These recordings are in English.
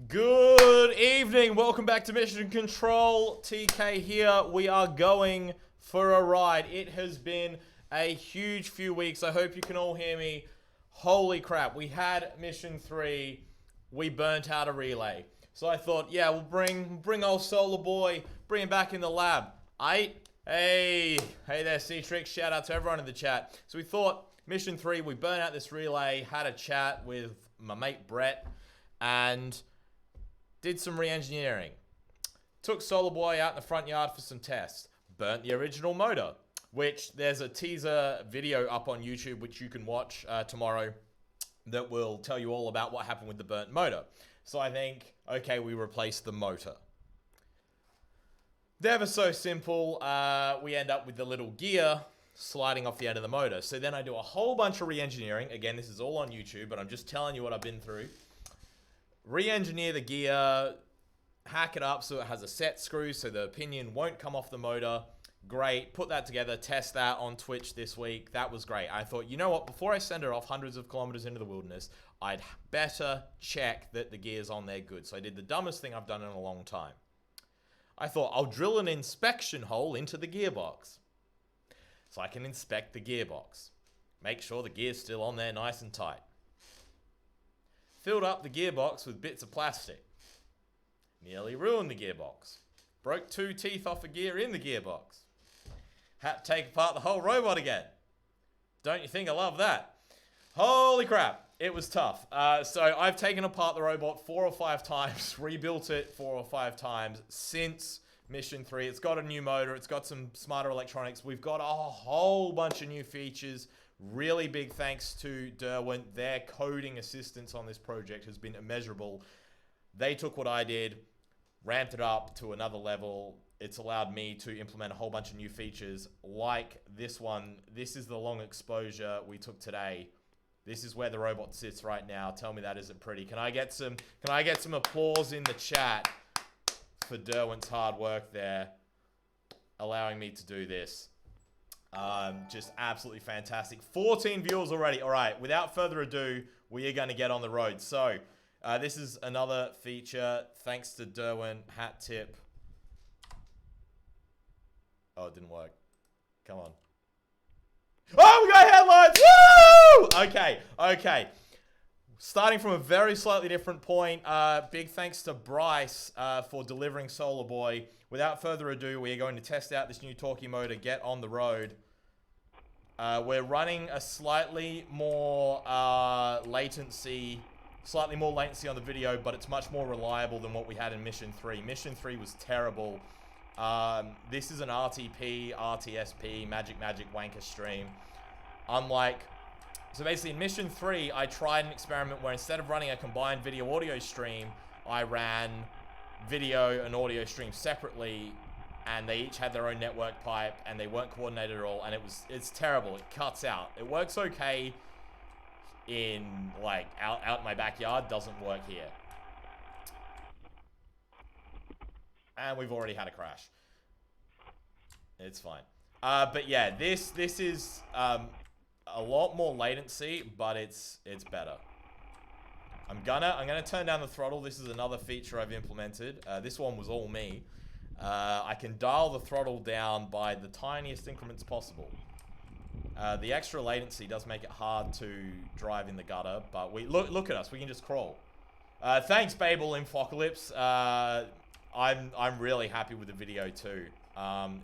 Good evening, welcome back to Mission Control. TK here. We are going for a ride. It has been a huge few weeks. I hope you can all hear me. Holy crap, we had Mission 3. We burnt out a relay. So I thought, yeah, we'll bring old SOLARBOI, bring him back in the lab. Hey there, C-Trix. Shout out to everyone in the chat. So we thought, Mission 3, we burnt out this relay, had a chat with my mate Brett, and did some re-engineering. Took SOLARBOI out in the front yard for some tests. Burnt the original motor, which there's a teaser video up on YouTube, which you can watch tomorrow, that will tell you all about what happened with the burnt motor. So I think, okay, we replaced the motor. Never so simple. We end up with the little gear sliding off the end of the motor. So then I do a whole bunch of re-engineering. Again, this is all on YouTube, but I'm just telling you what I've been through. Re-engineer the gear, hack it up so it has a set screw so the pinion won't come off the motor. Great. Put that together, test that on Twitch this week. That was great. I thought, you know what? Before I send it off hundreds of kilometers into the wilderness, I'd better check that the gear's on there good. So I did the dumbest thing I've done in a long time. I thought, I'll drill an inspection hole into the gearbox so I can inspect the gearbox. Make sure the gear's still on there nice and tight. Filled up the gearbox with bits of plastic. Nearly ruined the gearbox. Broke 2 teeth off a gear in the gearbox. Had to take apart the whole robot again. Don't you think I love that? Holy crap, it was tough. So I've taken apart the robot 4 or 5 times, rebuilt it 4 or 5 times since Mission 3. It's got a new motor, it's got some smarter electronics. We've got a whole bunch of new features. Really big thanks to Derwent. Their coding assistance on this project has been immeasurable. They took what I did, ramped it up to another level. It's allowed me to implement a whole bunch of new features like this one. This is the long exposure we took today. This is where the robot sits right now. Tell me that isn't pretty. Can I get some applause in the chat for Derwent's hard work there, allowing me to do this? Just absolutely fantastic. 14 viewers already. All right, without further ado, we are going to get on the road. So, this is another feature thanks to Derwent. Hat tip. Oh, it didn't work. Come on. Oh, we got headlights! Woo! Okay. Starting from a very slightly different point. Big thanks to Bryce for delivering SOLARBOI. Without further ado, we are going to test out this new talkie motor, get on the road. We're running a slightly more latency on the video, but it's much more reliable than what we had in Mission 3. Mission 3 was terrible. This is an RTP, RTSP, Magic Wanker stream. Unlike... So basically, in Mission 3, I tried an experiment where instead of running a combined video-audio stream, I ran video and audio streams separately, and they each had their own network pipe, and they weren't coordinated at all, and it's terrible. It cuts out. It works okay in, like, out in my backyard. Doesn't work here. And we've already had a crash. It's fine. But yeah, this is a lot more latency, but it's better. I'm gonna turn down the throttle. This is another feature I've implemented. This one was all me. I can dial the throttle down by the tiniest increments possible. The extra latency does make it hard to drive in the gutter, but we look at us. We can just crawl. Thanks, Babel Infocalypse. I'm really happy with the video too.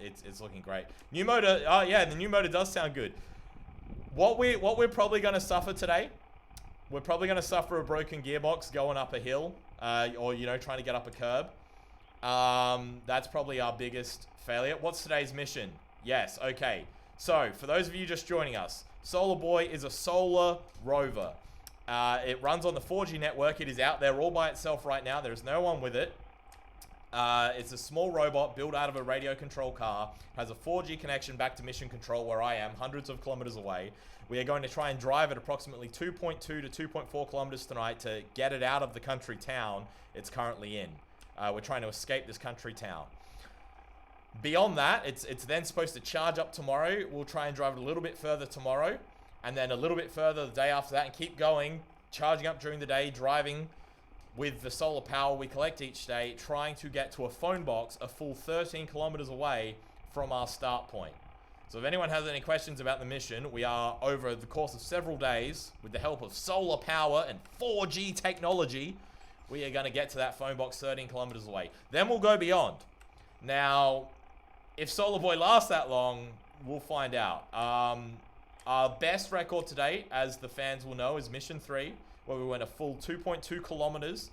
It's looking great. New motor. Oh yeah, the new motor does sound good. What we're probably gonna suffer today, we're probably gonna suffer a broken gearbox going up a hill, or you know, trying to get up a curb. That's probably our biggest failure. What's today's mission? Yes, okay. So for those of you just joining us, SOLARBOI is a solar rover. It runs on the 4G network. It is out there all by itself right now. There's no one with it. It's a small robot built out of a radio control car, has a 4G connection back to mission control where I am, hundreds of kilometers away. We are going to try and drive it approximately 2.2 to 2.4 kilometers tonight to get it out of the country town it's currently in. We're trying to escape this country town. Beyond that, it's then supposed to charge up tomorrow. We'll try and drive it a little bit further tomorrow, and then a little bit further the day after that, and keep going, charging up during the day, driving with the solar power we collect each day, trying to get to a phone box a full 13 kilometers away from our start point. So if anyone has any questions about the mission, we are, over the course of several days, with the help of solar power and 4G technology, we are going to get to that phone box 13 kilometers away. Then we'll go beyond. Now, if SOLARBOI lasts that long, we'll find out. Our best record to date, as the fans will know, is Mission 3, where we went a full 2.2 kilometers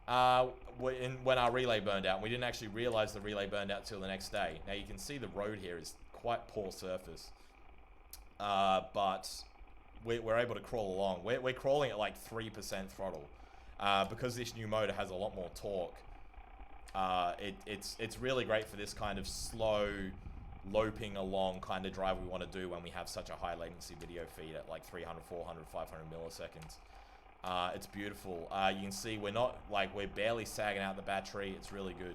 when our relay burned out. And we didn't actually realize the relay burned out till the next day. Now you can see the road here is quite poor surface. But we're able to crawl along. We're crawling at like 3% throttle. Because this new motor has a lot more torque. It's really great for this kind of slow, loping along kind of drive we want to do when we have such a high latency video feed at like 300, 400, 500 milliseconds. It's beautiful. You can see we're barely sagging out the battery. It's really good.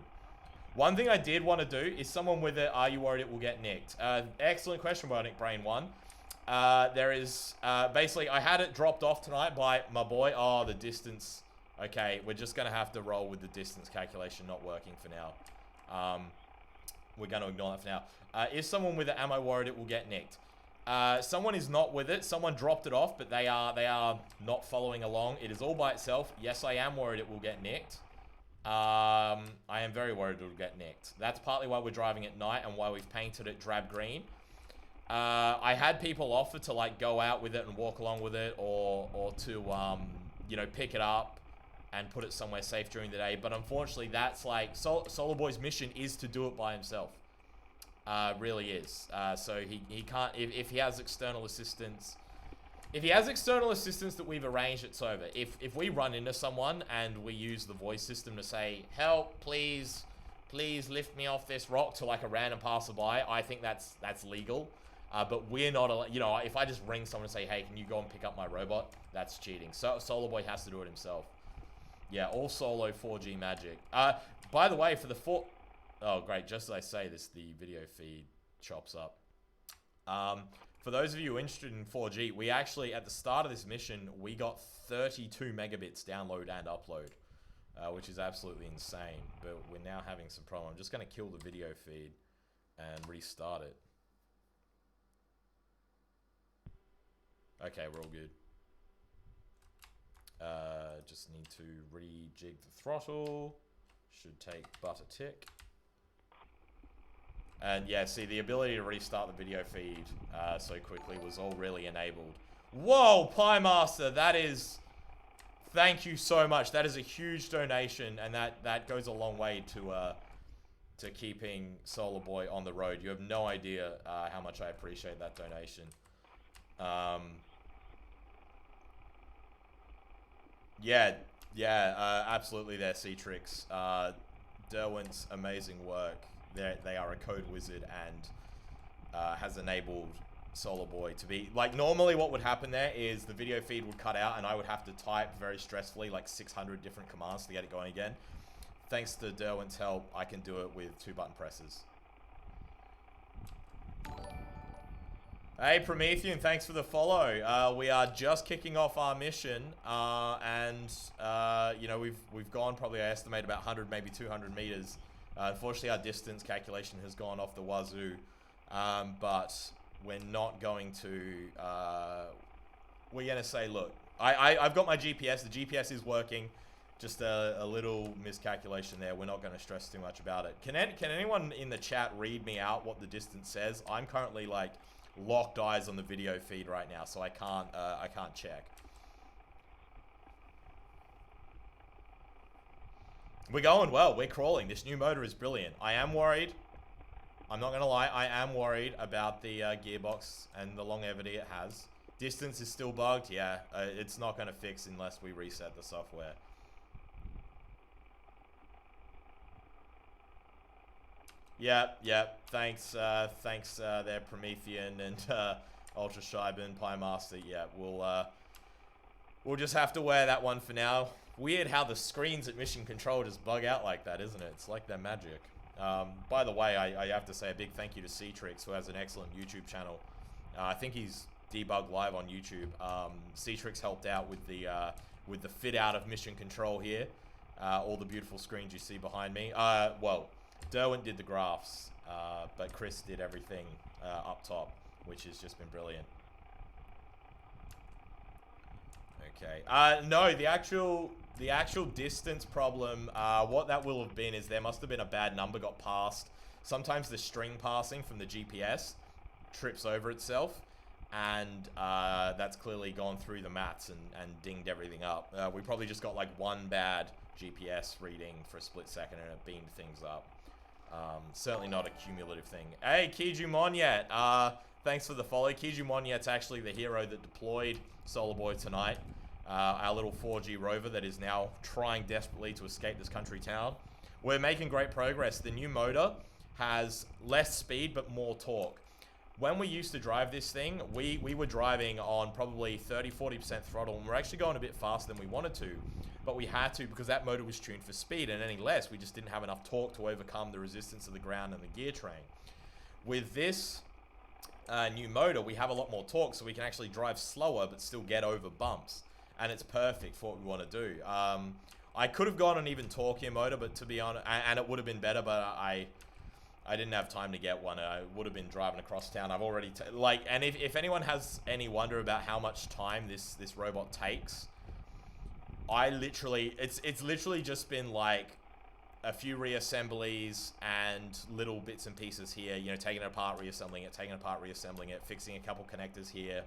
One thing I did want to do is someone with it, are you worried it will get nicked? Excellent question, Bionic Brain 1. There is, basically, I had it dropped off tonight by my boy. Oh, the distance. Okay, we're just going to have to roll with the distance calculation not working for now. We're going to ignore that for now. Is someone with it, am I worried it will get nicked? Someone is not with it. Someone dropped it off, but they are not following along. It is all by itself. Yes, I am worried it will get nicked. I am very worried it will get nicked. That's partly why we're driving at night and why we've painted it drab green. I had people offer to like go out with it and walk along with it, or to you know, pick it up and put it somewhere safe during the day. But unfortunately, that's like SOLARBOI's mission is to do it by himself. Really is. So he can't, if he has external assistance, that we've arranged, it's over. If we run into someone and we use the voice system to say, help, please lift me off this rock, to like a random passerby, I think that's legal. But we're not, you know, if I just ring someone and say, hey, can you go and pick up my robot? That's cheating. So SOLARBOI has to do it himself. Yeah, all solo 4G magic. By the way, for the oh, great. Just as I say this, the video feed chops up. For those of you interested in 4G, we actually, at the start of this mission, we got 32 megabits download and upload, which is absolutely insane. But we're now having some problem. I'm just going to kill the video feed and restart it. Okay, we're all good. Just need to rejig the throttle. Should take but a tick. And yeah, see, the ability to restart the video feed so quickly was all really enabled. Whoa, Pie Master, that is... Thank you so much. That is a huge donation, and that goes a long way to to keeping SOLARBOI on the road. You have no idea how much I appreciate that donation. Absolutely there, C-Trix. Derwent's amazing work. They are a code wizard and has enabled SOLARBOI to be... Like, normally what would happen there is the video feed would cut out and I would have to type very stressfully like 600 different commands to get it going again. Thanks to Derwent's help, I can do it with 2 button presses. Hey, Promethean, thanks for the follow. We are just kicking off our mission, you know, we've gone probably, I estimate, about 100, maybe 200 meters. Unfortunately, our distance calculation has gone off the wazoo, but we're not going to, we're going to say, look, I've got my GPS, the GPS is working, just a little miscalculation there. We're not going to stress too much about it. Can anyone in the chat read me out what the distance says? I'm currently, like, locked eyes on the video feed right now, so I can't check. We're going well. We're crawling. This new motor is brilliant. I am worried. I'm not gonna lie. I am worried about the gearbox and the longevity it has. Distance is still bugged. Yeah, it's not gonna fix unless we reset the software. Yep. Thanks there, Promethean and Ultra Scheiben, Pie Master. Yeah, we'll just have to wear that one for now. Weird how the screens at Mission Control just bug out like that, isn't it? It's like they're magic. By the way, I have to say a big thank you to C-Trix, who has an excellent YouTube channel. I think he's Debug Live on YouTube. C-Trix helped out with the fit out of Mission Control here. All the beautiful screens you see behind me. Well, Derwent did the graphs, but Chris did everything up top, which has just been brilliant. Okay. No, the actual distance problem, what that will have been is there must have been a bad number got passed. Sometimes the string passing from the GPS trips over itself, and that's clearly gone through the maths and dinged everything up. We probably just got like one bad GPS reading for a split second and it beamed things up. Certainly not a cumulative thing. Hey, Kiju Monyet, thanks for the follow. Kiju Monyet's actually the hero that deployed SOLARBOI tonight. Our little 4G rover that is now trying desperately to escape this country town. We're making great progress. The new motor has less speed but more torque. When we used to drive this thing, we were driving on probably 30-40% throttle, and we're actually going a bit faster than we wanted to, but we had to because that motor was tuned for speed, and any less, we just didn't have enough torque to overcome the resistance of the ground and the gear train. With this new motor, we have a lot more torque, so we can actually drive slower but still get over bumps, and it's perfect for what we want to do. I could have gone an even torqueier motor, but to be honest, and it would have been better, but I didn't have time to get one. I would have been driving across town. I've already and if anyone has any wonder about how much time this robot takes, it's literally just been like a few reassemblies and little bits and pieces here, you know, taking it apart, reassembling it, taking it apart, reassembling it, fixing a couple connectors here,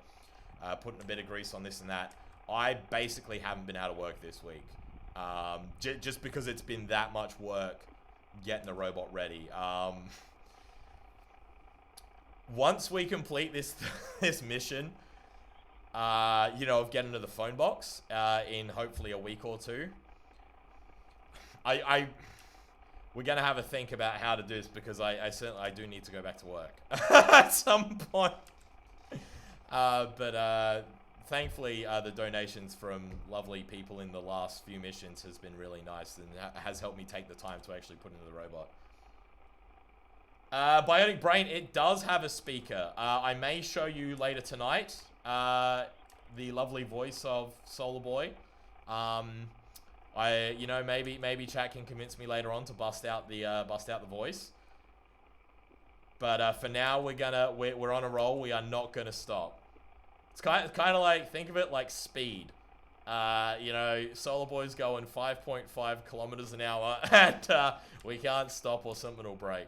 putting a bit of grease on this and that. I basically haven't been out of work this week, just because it's been that much work getting the robot ready. Once we complete this mission, you know, of getting to the phone box in hopefully a week or two, we're gonna have a think about how to do this, because I certainly do need to go back to work at some point. Thankfully, the donations from lovely people in the last few missions has been really nice and has helped me take the time to actually put into the robot. Bionic Brain, it does have a speaker. I may show you later tonight the lovely voice of SOLARBOI. You know, maybe chat can convince me later on to bust out the voice. But for now, we're on a roll. We are not gonna stop. It's kind of like, think of it like speed. You know, SOLARBOI's going 5.5 kilometers an hour, and we can't stop or something will break.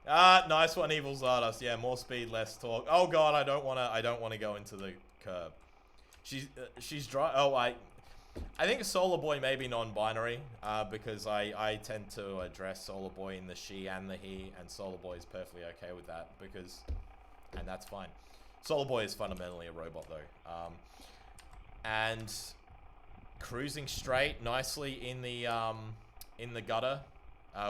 Nice one, Evil Zardos. Yeah, more speed, less torque. Oh god, I don't wanna go into the curb. She's dry. Oh, I think SOLARBOI may be non-binary because I tend to address SOLARBOI in the she and the he, and SOLARBOI is perfectly okay with that and that's fine. SOLARBOI is fundamentally a robot though, and cruising straight nicely in the gutter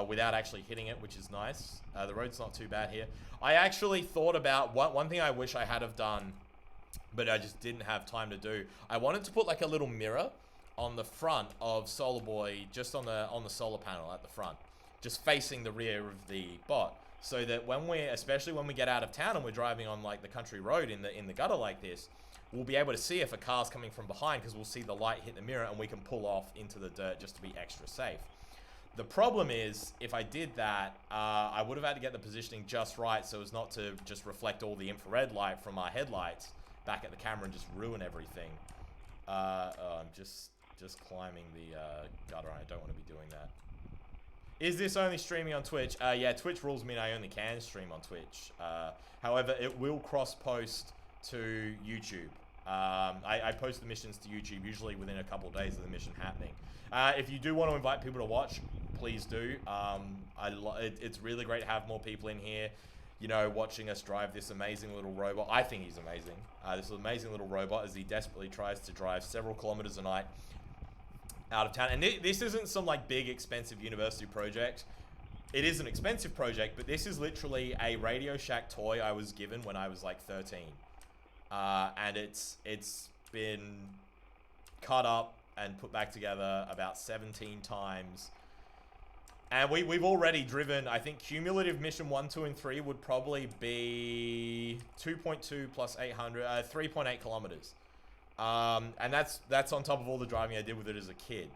without actually hitting it, which is nice. The road's not too bad here. I actually thought about one thing I wish I had have done, but I just didn't have time to do. I wanted to put like a little mirror on the front of SOLARBOI, just on the solar panel at the front, just facing the rear of the bot, so that especially when we get out of town and we're driving on like the country road in the gutter like this, we'll be able to see if a car's coming from behind because we'll see the light hit the mirror and we can pull off into the dirt just to be extra safe. The problem is, if I did that, I would have had to get the positioning just right so as not to just reflect all the infrared light from our headlights back at the camera and just ruin everything. I'm just climbing the gutter. I don't want to be doing that. Is this only streaming on Twitch? Yeah, Twitch rules mean I only can stream on Twitch. However, it will cross-post to YouTube. I post the missions to YouTube usually within a couple of days of the mission happening. If you do want to invite people to watch, please do. It's really great to have more people in here, you know, watching us drive this amazing little robot. I think he's amazing. This amazing little robot as he desperately tries to drive several kilometers a night out of town. And this isn't some like big expensive university project. It is an expensive project, but this is literally a Radio Shack toy I was given when I was like 13. And it's been cut up and put back together about 17 times. And we've already driven, I think cumulative mission 1, 2, and 3 would probably be 2.2 plus 800, 3.8 kilometers. And that's on top of all the driving I did with it as a kid.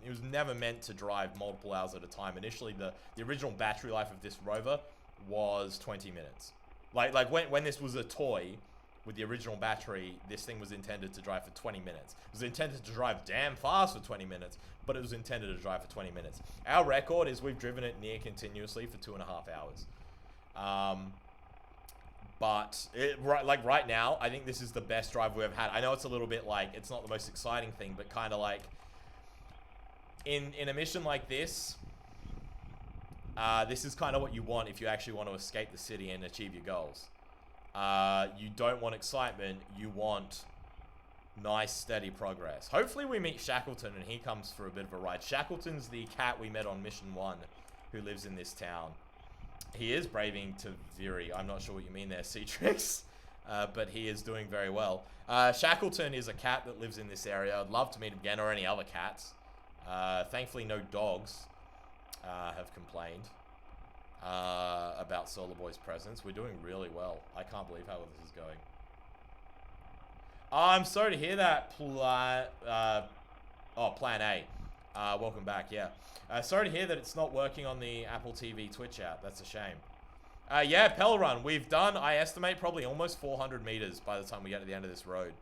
It was never meant to drive multiple hours at a time. Initially, the original battery life of this rover was 20 minutes. Like when this was a toy with the original battery, this thing was intended to drive for 20 minutes. It was intended to drive damn fast for 20 minutes, but it was intended to drive for 20 minutes. Our record is we've driven it near continuously for 2.5 hours. But right now, I think this is the best drive we've ever had. I know it's a little bit like, it's not the most exciting thing, but kind of like, in a mission like this, this is kind of what you want if you actually want to escape the city and achieve your goals. You don't want excitement, you want nice, steady progress. Hopefully we meet Shackleton and he comes for a bit of a ride. Shackleton's the cat we met on mission 1 who lives in this town. He is braving to Viri. I'm not sure what you mean there, Citrix. But he is doing very well. Shackleton is a cat that lives in this area. I'd love to meet him again, or any other cats. Thankfully no dogs have complained about SOLARBOI's presence. We're doing really well. I can't believe how well this is going. I'm sorry to hear that, Plan A. Welcome back, yeah. Sorry to hear that it's not working on the Apple TV Twitch app. That's a shame. Yeah, Pell Run. We've done, I estimate, probably almost 400 meters by the time we get to the end of this road.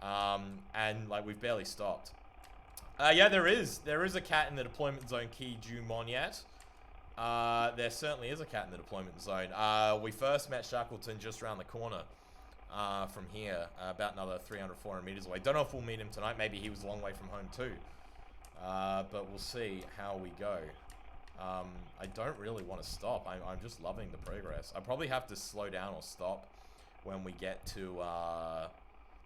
And, like, we've barely stopped. Yeah, there is a cat in the deployment zone, Ki Ju Monyat. There certainly is a cat in the deployment zone. We first met Shackleton just around the corner from here, about another 300, 400 meters away. Don't know if we'll meet him tonight. Maybe he was a long way from home too. But we'll see how we go. I don't really want to stop. I'm just loving the progress. I probably have to slow down or stop when we get to,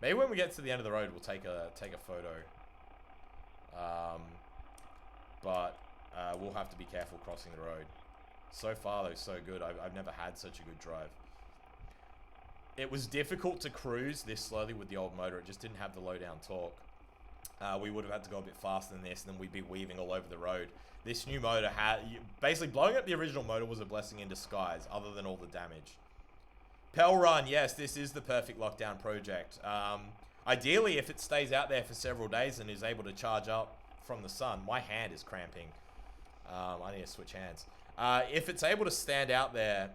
maybe when we get to the end of the road, we'll take a photo. But we'll have to be careful crossing the road. So far, though, so good. I've never had such a good drive. It was difficult to cruise this slowly with the old motor. It just didn't have the low-down torque. We would have had to go a bit faster than this, and then we'd be weaving all over the road. This new motor had... Basically, blowing up the original motor was a blessing in disguise, other than all the damage. Pell Run, yes, this is the perfect lockdown project. Ideally, if it stays out there for several days and is able to charge up from the sun. My hand is cramping. I need to switch hands. If it's able to stand out there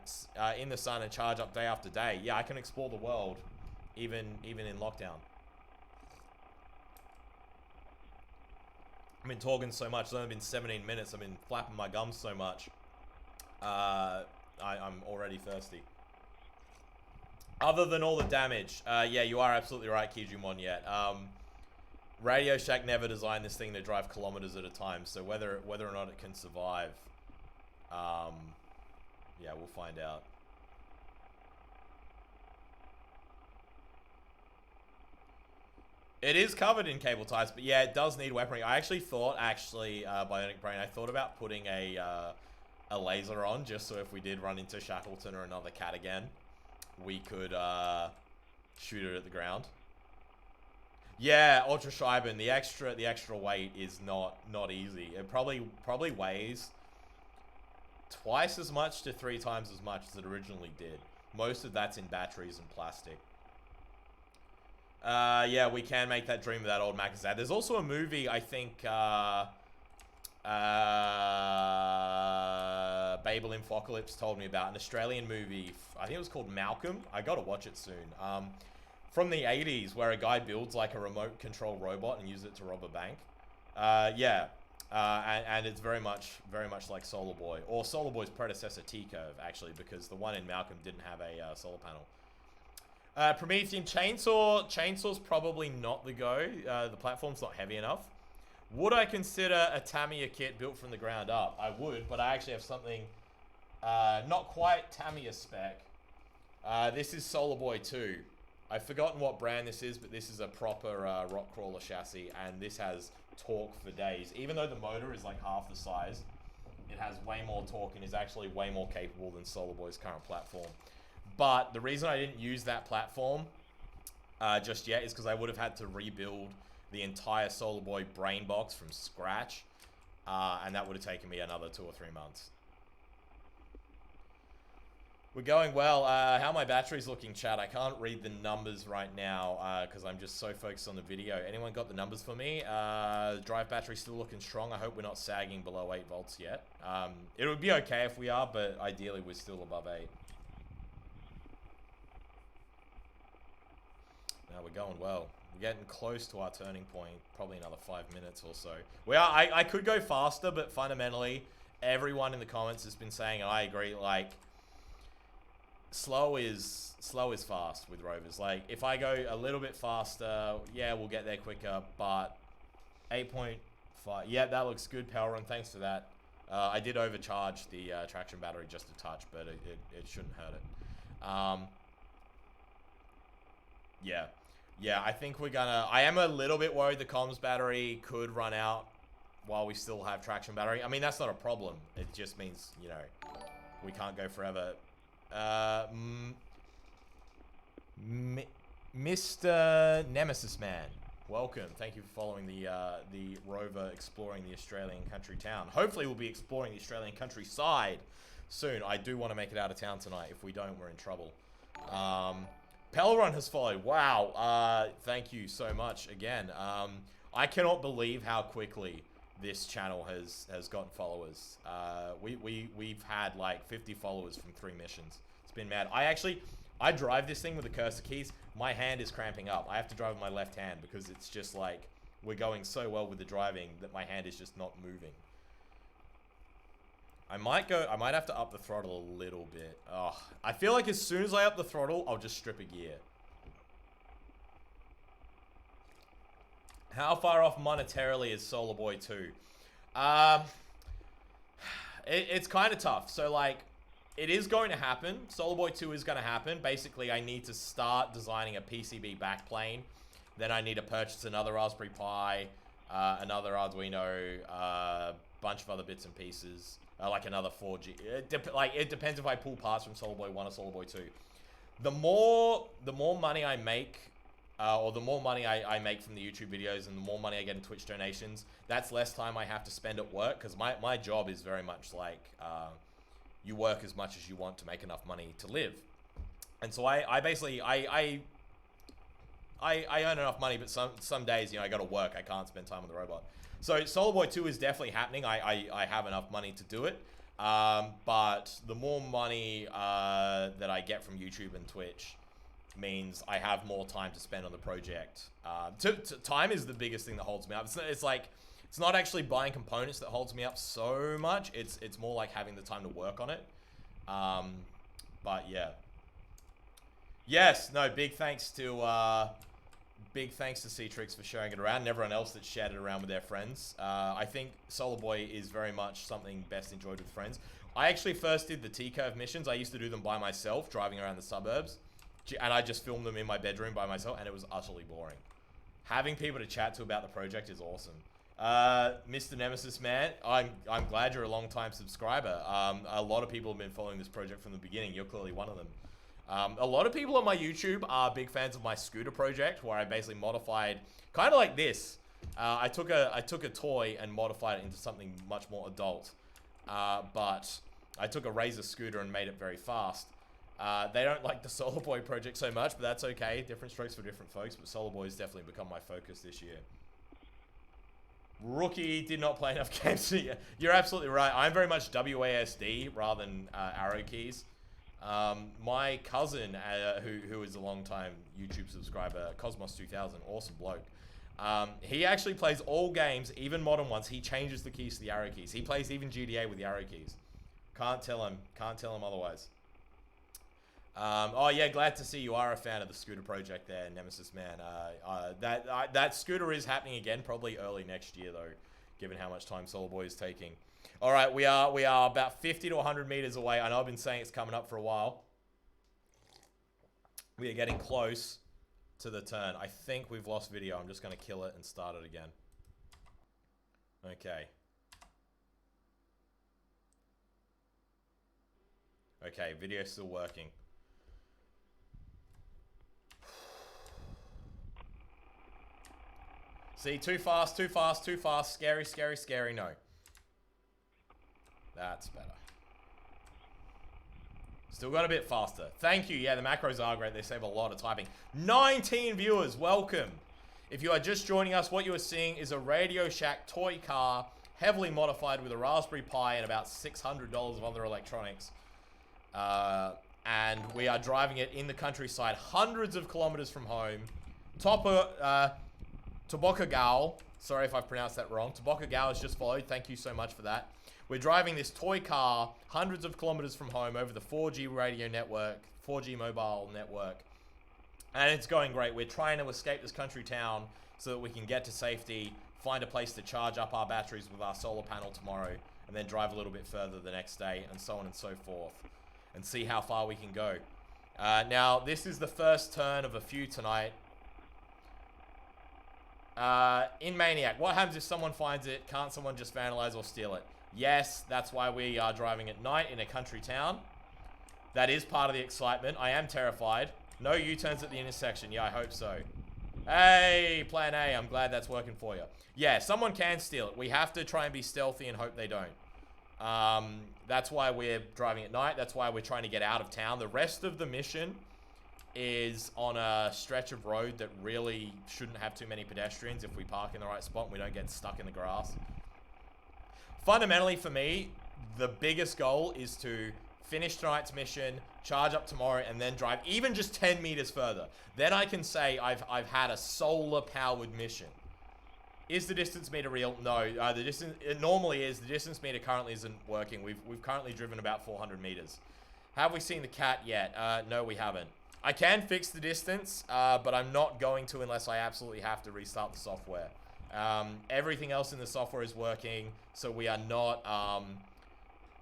in the sun and charge up day after day, yeah, I can explore the world, even in lockdown. I've been talking so much. It's only been 17 minutes. I've been flapping my gums so much. I'm already thirsty. Other than all the damage, yeah, you are absolutely right, Kijumon. Yet, Radio Shack never designed this thing to drive kilometers at a time, so whether or not it can survive, yeah, we'll find out. It is covered in cable ties, but yeah, it does need weaponry. I actually thought, Bionic Brain, I thought about putting a laser on, just so if we did run into Shackleton or another cat again, we could shoot it at the ground. Yeah, Ultra Scheiben, the extra weight is not easy. It probably weighs twice as much to 3 times as much as it originally did. Most of that's in batteries and plastic. Yeah, we can make that dream of that old Macazad. There's also a movie, I think, Babel Infocalypse told me about, an Australian movie. I think it was called Malcolm. I gotta watch it soon. From the 80s, where a guy builds like a remote control robot and uses it to rob a bank. Yeah. And it's very much like SOLARBOI, or SOLARBOI's predecessor T-Curve, actually, because the one in Malcolm didn't have a solar panel. Promethean Chainsaw's probably not the go. The platform's not heavy enough. Would I consider a Tamiya kit built from the ground up? I would, but I actually have something not quite Tamiya spec. This is SOLARBOI 2. I've forgotten what brand this is, but this is a proper rock crawler chassis, and this has torque for days. Even though the motor is like half the size, it has way more torque and is actually way more capable than SOLARBOI's current platform. But the reason I didn't use that platform just yet is because I would have had to rebuild the entire SOLARBOI brain box from scratch, and that would have taken me another 2 or 3 months. We're going well. How my battery's looking, chat? I can't read the numbers right now because I'm just so focused on the video. Anyone got the numbers for me? Drive battery still looking strong. I hope we're not sagging below 8 volts yet. It would be okay if we are, but ideally we're still above 8. Now we're going well. We're getting close to our turning point. Probably another 5 minutes or so. I could go faster, but fundamentally, everyone in the comments has been saying, and I agree, like, slow is fast with rovers. Like, if I go a little bit faster, yeah, we'll get there quicker, but 8.5, yeah, that looks good, Power Run, thanks for that. I did overcharge the traction battery just a touch, but it shouldn't hurt it. Yeah, I think we're gonna, I am a little bit worried the comms battery could run out while we still have traction battery. I mean, that's not a problem. It just means, you know, we can't go forever. Mr. Nemesis Man, welcome. Thank you for following the rover exploring the Australian country town. Hopefully we'll be exploring the Australian countryside soon. I do want to make it out of town tonight. If we don't, we're in trouble. Pelrun has followed. Wow. Thank you so much again. I cannot believe how quickly this channel has gotten followers. We've had like 50 followers from 3 missions. It's been mad. I drive this thing with the cursor keys. My hand is cramping up. I have to drive with my left hand because it's just like, we're going so well with the driving that my hand is just not moving. I might have to up the throttle a little bit. Oh, I feel like as soon as I up the throttle, I'll just strip a gear. How far off monetarily is SOLARBOI 2? It's kind of tough. So, like, it is going to happen. SOLARBOI 2 is going to happen. Basically, I need to start designing a PCB backplane. Then I need to purchase another Raspberry Pi, another Arduino, a bunch of other bits and pieces. Like another 4G. It depends if I pull parts from SOLARBOI 1 or SOLARBOI 2. The more money I make, or the more money I make from the YouTube videos and the more money I get in Twitch donations, that's less time I have to spend at work, because my job is very much like, you work as much as you want to make enough money to live. And so I basically, I earn enough money, but some days, you know, I gotta work, I can't spend time on the robot. So SOLARBOI 2 is definitely happening. I have enough money to do it. But the more money that I get from YouTube and Twitch means I have more time to spend on the project. Time is the biggest thing that holds me up. It's like, it's not actually buying components that holds me up so much. It's more like having the time to work on it. But yeah. Yes, no, big thanks to big thanks to Citrix for sharing it around and everyone else that shared it around with their friends. I think SOLARBOI is very much something best enjoyed with friends. I actually first did the T-curve missions. I used to do them by myself, driving around the suburbs. And I just filmed them in my bedroom by myself, and it was utterly boring. Having people to chat to about the project is awesome. Mr. Nemesis Man, I'm glad you're a long-time subscriber. A lot of people have been following this project from the beginning. You're clearly one of them. A lot of people on my YouTube are big fans of my scooter project, where I basically modified, kind of like this. I took a toy and modified it into something much more adult. But I took a Razor scooter and made it very fast. They don't like the SOLARBOI project so much, but that's okay. Different strokes for different folks, but SOLARBOI has definitely become my focus this year. Rookie did not play enough games. You're absolutely right. I'm very much WASD rather than arrow keys. My cousin, who is a long-time YouTube subscriber, Cosmos2000, awesome bloke. He actually plays all games, even modern ones. He changes the keys to the arrow keys. He plays even GTA with the arrow keys. Can't tell him otherwise. Oh yeah, glad to see you are a fan of the scooter project there, Nemesis Man. That scooter is happening again, probably early next year though, given how much time SOLARBOI is taking. All right, we are about 50 to 100 meters away. I know I've been saying it's coming up for a while. We are getting close to the turn. I think we've lost video. I'm just going to kill it and start it again. Okay. Okay, video's still working. See, too fast, too fast, too fast. Scary, scary, scary. No. That's better. Still got a bit faster. Thank you. Yeah, the macros are great. They save a lot of typing. 19 viewers. Welcome. If you are just joining us, what you are seeing is a Radio Shack toy car, heavily modified with a Raspberry Pi and about $600 of other electronics. And we are driving it in the countryside, hundreds of kilometers from home. Tobocagao. Sorry if I've pronounced that wrong. Tobocagao has just followed. Thank you so much for that. We're driving this toy car hundreds of kilometers from home over the 4G radio network, 4G mobile network. And it's going great. We're trying to escape this country town so that we can get to safety, find a place to charge up our batteries with our solar panel tomorrow, and then drive a little bit further the next day, and so on and so forth, and see how far we can go. Now, this is the first turn of a few tonight. In Maniac, what happens if someone finds it? Can't someone just vandalize or steal it? Yes, that's why we are driving at night in a country town. That is part of the excitement. I am terrified. No U-turns at the intersection. Yeah, I hope so. Hey, plan A, I'm glad that's working for you. Yeah, someone can steal it. We have to try and be stealthy and hope they don't. That's why we're driving at night. That's why we're trying to get out of town. The rest of the mission is on a stretch of road that really shouldn't have too many pedestrians if we park in the right spot and we don't get stuck in the grass. Fundamentally, for me, the biggest goal is to finish tonight's mission, charge up tomorrow, and then drive even just 10 meters further. Then I can say I've had a solar-powered mission. Is the distance meter real? No. The distance, it normally is. The distance meter currently isn't working. We've currently driven about 400 meters. Have we seen the cat yet? No, we haven't. I can fix the distance, but I'm not going to unless I absolutely have to restart the software. Everything else in the software is working, so we are not,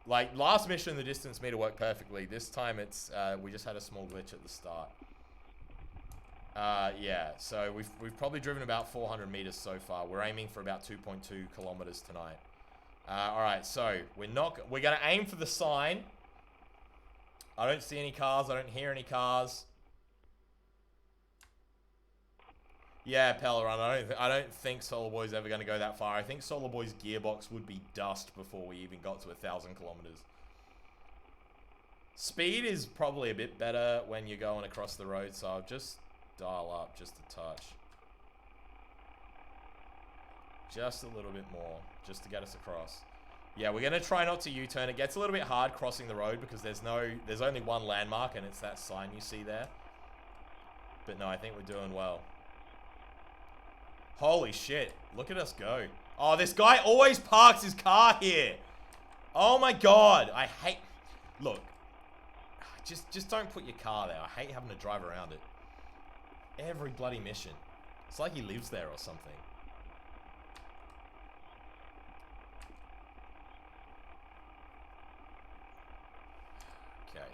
like last mission, the distance meter worked perfectly. This time it's, we just had a small glitch at the start. Yeah, so we've probably driven about 400 meters so far. We're aiming for about 2.2 kilometers tonight. Alright, so we're gonna aim for the sign. I don't see any cars, I don't hear any cars. Yeah, Pellerin, I don't think SOLARBOI's ever going to go that far. I think SOLARBOI's gearbox would be dust before we even got to 1,000 kilometers. Speed is probably a bit better when you're going across the road, so I'll just dial up just a touch. Just a little bit more, just to get us across. Yeah, we're going to try not to U-turn. It gets a little bit hard crossing the road because there's only one landmark, and it's that sign you see there. But no, I think we're doing well. Holy shit, look at us go. Oh, this guy always parks his car here. Oh my god, I hate... Look, just don't put your car there. I hate having to drive around it. Every bloody mission. It's like he lives there or something. Okay.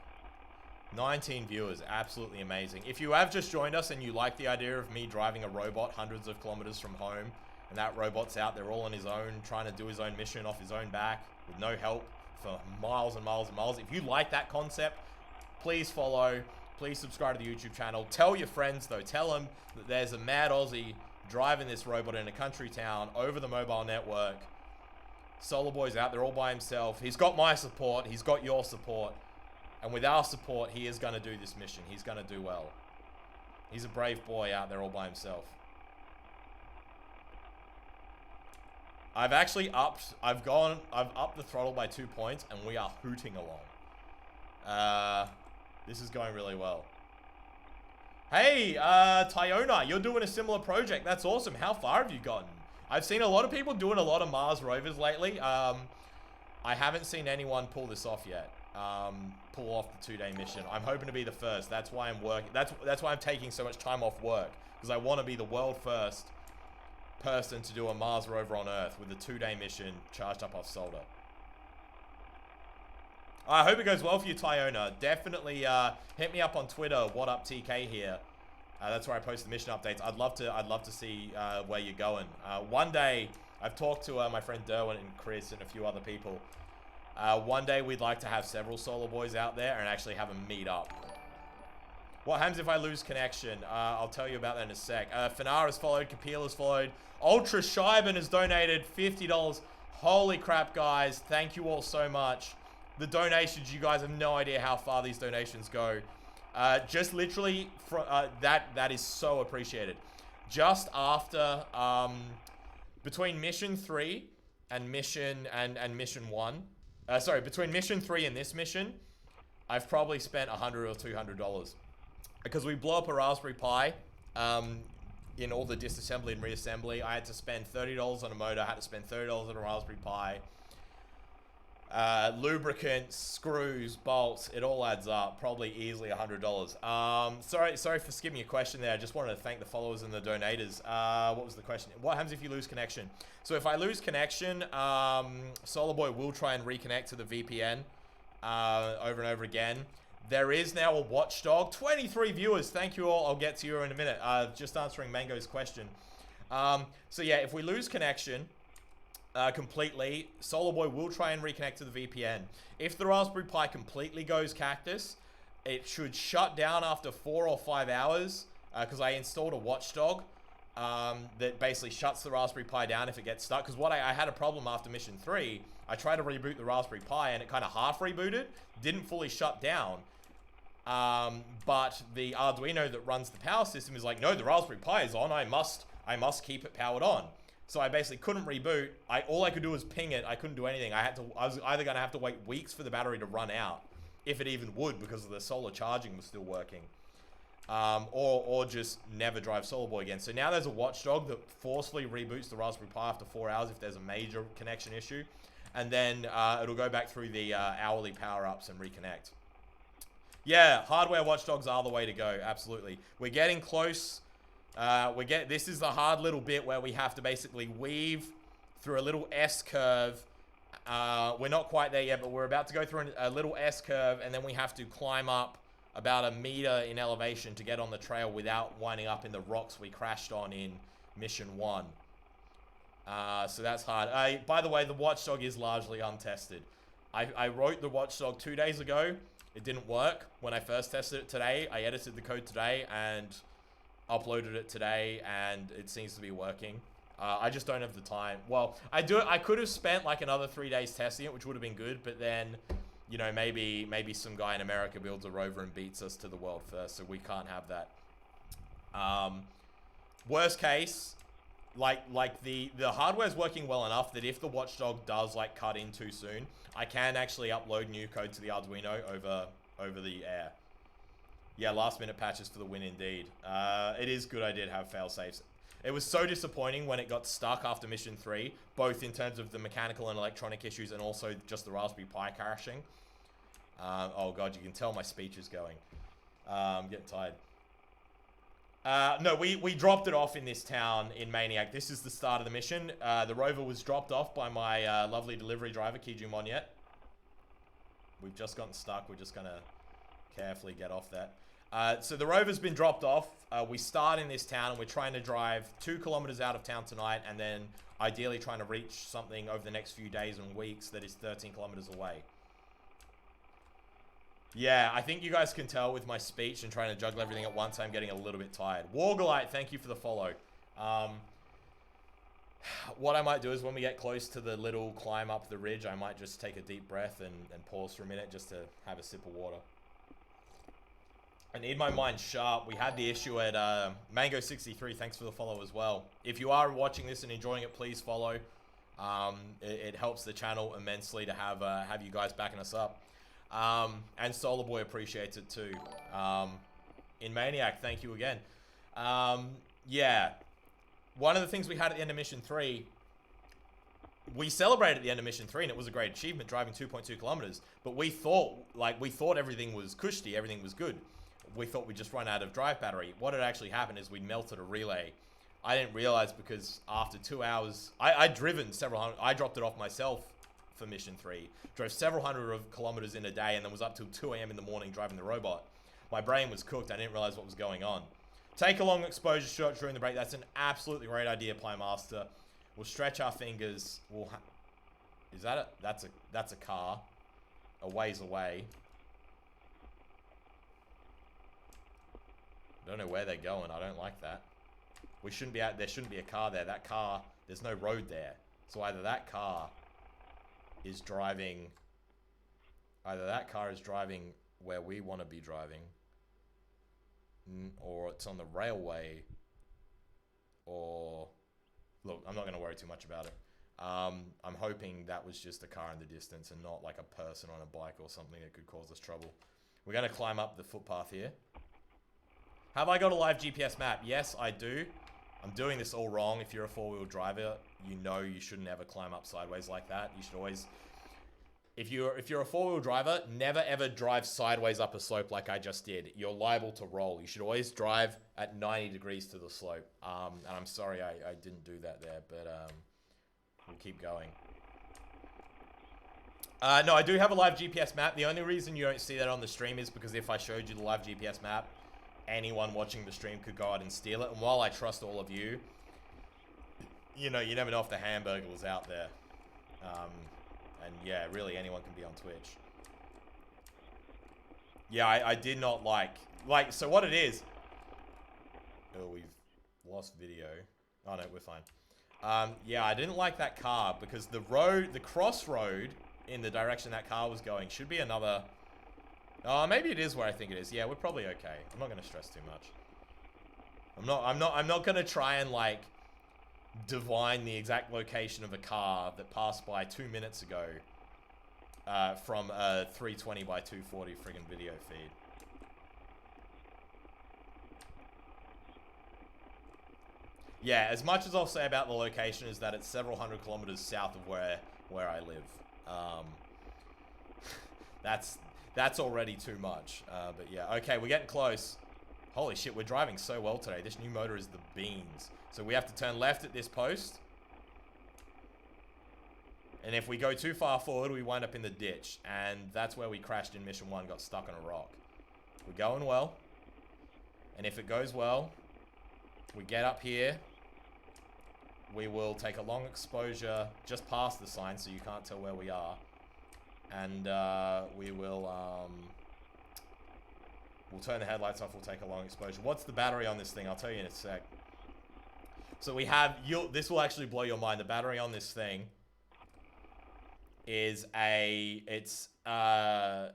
19 viewers, absolutely amazing. If you have just joined us and you like the idea of me driving a robot hundreds of kilometers from home, and that robot's out there all on his own, trying to do his own mission off his own back, with no help for miles and miles and miles. If you like that concept, please follow, please subscribe to the YouTube channel. Tell your friends though, tell them that there's a mad Aussie driving this robot in a country town over the mobile network. SOLARBOI's out there all by himself. He's got my support, he's got your support. And with our support, he is going to do this mission. He's going to do well. He's a brave boy out there all by himself. I've actually upped the throttle by 2 points, and we are hooting along. This is going really well. Hey, Tyona, you're doing a similar project. That's awesome. How far have you gotten? I've seen a lot of people doing a lot of Mars rovers lately. I haven't seen anyone pull this off yet. Pull off the 2-day mission. I'm hoping to be the first. That's why I'm working. That's why I'm taking so much time off work, because I want to be the world first person to do a Mars rover on Earth with a 2-day mission charged up off solder. I hope it goes well for you, Tyona. Definitely hit me up on Twitter. What up, TK here? That's where I post the mission updates. I'd love to see where you're going. One day, I've talked to my friend Derwin and Chris and a few other people. One day we'd like to have several SOLARBOIs out there and actually have them meet up. What happens if I lose connection? I'll tell you about that in a sec. Fanar has followed, Kapil has followed. Ultra Shiban has donated $50. Holy crap, guys. Thank you all so much. The donations, you guys have no idea how far these donations go. Just literally, that is so appreciated. Just after, between Mission 3 and Mission 1, sorry, between Mission 3 and this mission, I've probably spent $100 or $200. Because we blew up a Raspberry Pi in all the disassembly and reassembly. I had to spend $30 on a motor, I had to spend $30 on a Raspberry Pi. Lubricants, screws, bolts, it all adds up. Probably easily $100. Sorry for skipping your question there. I just wanted to thank the followers and the donators. What was the question? What happens if you lose connection? So if I lose connection, SOLARBOI will try and reconnect to the VPN over and over again. There is now a watchdog. 23 viewers. Thank you all. I'll get to you in a minute. Just answering Mango's question. So yeah, if we lose connection completely, SOLARBOI will try and reconnect to the VPN. If the Raspberry Pi completely goes cactus, it should shut down after 4 or 5 hours, because I installed a watchdog that basically shuts the Raspberry Pi down if it gets stuck. Because I had a problem after Mission 3. I tried to reboot the Raspberry Pi and it kind of half rebooted, didn't fully shut down. But the Arduino that runs the power system is like, no, the Raspberry Pi is on. I must keep it powered on. So I basically couldn't reboot. All I could do was ping it. I couldn't do anything. I was either going to have to wait weeks for the battery to run out, if it even would, because the solar charging was still working, or just never drive SOLARBOI again. So now there's a watchdog that forcefully reboots the Raspberry Pi after 4 hours if there's a major connection issue, and then it'll go back through the hourly power-ups and reconnect. Yeah, hardware watchdogs are the way to go. Absolutely, we're getting close. This is the hard little bit where we have to basically weave through a little S-curve. We're not quite there yet, but we're about to go through a little S-curve, and then we have to climb up about 1 meter in elevation to get on the trail without winding up in the rocks we crashed on in Mission 1. So that's hard. By the way, the watchdog is largely untested. I wrote the watchdog 2 days ago. It didn't work when I first tested it today. I edited the code today and uploaded it today, and it seems to be working. I just don't have the time. Well, I could have spent like another 3 days testing it, which would have been good, but then, you know, maybe some guy in America builds a rover and beats us to the world first, so we can't have that. Worst case, like the hardware's working well enough that if the watchdog does like cut in too soon, I can actually upload new code to the Arduino over the air. Yeah, last minute patches for the win indeed. It is good I did have fail safes. It was so disappointing when it got stuck after Mission 3, both in terms of the mechanical and electronic issues and also just the Raspberry Pi crashing. Oh god, you can tell my speech is going. I'm getting tired. No, we dropped it off in this town in Maniac. This is the start of the mission. The rover was dropped off by my lovely delivery driver, Kiju Monyet. We've just gotten stuck. We're just going to carefully get off that. So the rover's been dropped off. We start in this town, and we're trying to drive 2 kilometers out of town tonight, and then ideally trying to reach something over the next few days and weeks that is 13 kilometers away. Yeah, I think you guys can tell with my speech and trying to juggle everything at once, I'm getting a little bit tired. Wargalite, thank you for the follow. What I might do is when we get close to the little climb up the ridge, I might just take a deep breath and pause for a minute just to have a sip of water. I need my mind sharp. We had the issue at Mango63, thanks for the follow as well. If you are watching this and enjoying it, please follow. It helps the channel immensely to have you guys backing us up. And SOLARBOI appreciates it too. In Maniac, thank you again. Yeah. One of the things we had at the end of Mission 3, we celebrated at the end of Mission 3, and it was a great achievement, driving 2.2 kilometers. But we thought everything was cushy, everything was good. We thought we'd just run out of drive battery. What had actually happened is we melted a relay. I didn't realize because after 2 hours, I'd driven several hundred, I dropped it off myself for Mission 3. Drove several hundred of kilometers in a day and then was up till 2 a.m. in the morning driving the robot. My brain was cooked. I didn't realize what was going on. Take a long exposure shot during the break. That's an absolutely great idea, Playmaster. We'll stretch our fingers. Is that that's a car a ways away. I don't know where they're going. I don't like that. We shouldn't be out. There shouldn't be a car there. That car, there's no road there. So either that car is driving where we want to be driving, or it's on the railway, or look, I'm not going to worry too much about it. I'm hoping that was just a car in the distance and not like a person on a bike or something that could cause us trouble. We're going to climb up the footpath here. Have I got a live GPS map? Yes, I do. I'm doing this all wrong. If you're a four-wheel driver, you know you shouldn't ever climb up sideways like that. You should always... If you're a four-wheel driver, never ever drive sideways up a slope like I just did. You're liable to roll. You should always drive at 90 degrees to the slope. And I'm sorry I didn't do that there, but we'll keep going. No, I do have a live GPS map. The only reason you don't see that on the stream is because if I showed you the live GPS map, anyone watching the stream could go out and steal it. And while I trust all of you, you know, you never know if the hamburger was out there. And yeah, really anyone can be on Twitch. Yeah, I did not like, so what it is. Oh, we've lost video. Oh no, we're fine. Yeah, I didn't like that car because the crossroad in the direction that car was going should be another... maybe it is where I think it is. Yeah, we're probably okay. I'm not gonna stress too much. I'm not gonna try and like divine the exact location of a car that passed by 2 minutes ago from a 320 by 240 friggin' video feed. Yeah, as much as I'll say about the location is that it's several hundred kilometers south of where I live. That's already too much. But yeah, okay, we're getting close. Holy shit, we're driving so well today. This new motor is the beans. So we have to turn left at this post. And if we go too far forward, we wind up in the ditch. And that's where we crashed in Mission 1, got stuck on a rock. We're going well. And if it goes well, we get up here. We will take a long exposure just past the sign so you can't tell where we are. And we will, we'll turn the headlights off, we'll take a long exposure. What's the battery on this thing? I'll tell you in a sec. So we have, this will actually blow your mind. The battery on this thing is it's 8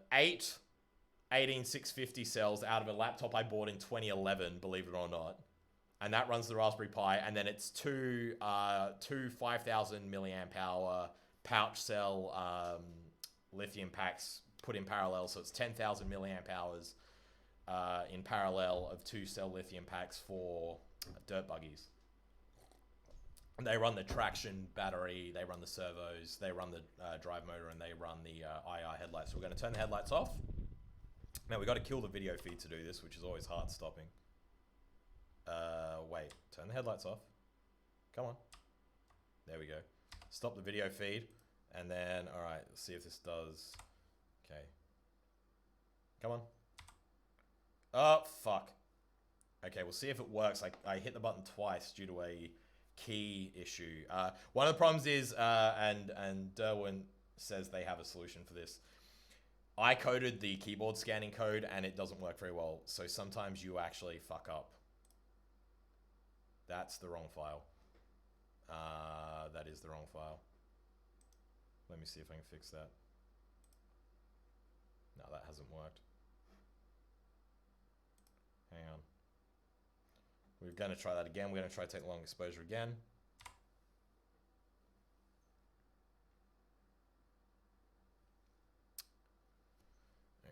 18650 cells out of a laptop I bought in 2011, believe it or not. And that runs the Raspberry Pi, and then it's two 5,000 milliamp hour pouch cell lithium packs put in parallel, so it's 10,000 milliamp hours in parallel of 2 cell lithium packs for dirt buggies. And they run the traction battery, they run the servos, they run the drive motor, and they run the IR headlights. So we're going to turn the headlights off. Now we've got to kill the video feed to do this, which is always hard stopping. Wait, turn the headlights off. Come on. There we go. Stop the video feed. And then, all right, let's see if this does. Okay. Come on. Oh, fuck. Okay, we'll see if it works. I hit the button twice due to a key issue. One of the problems is, and Derwin says they have a solution for this. I coded the keyboard scanning code and it doesn't work very well. So sometimes you actually fuck up. That's the wrong file. That is the wrong file. Let me see if I can fix that. No, that hasn't worked. Hang on. We're going to try that again. We're going to try to take long exposure again.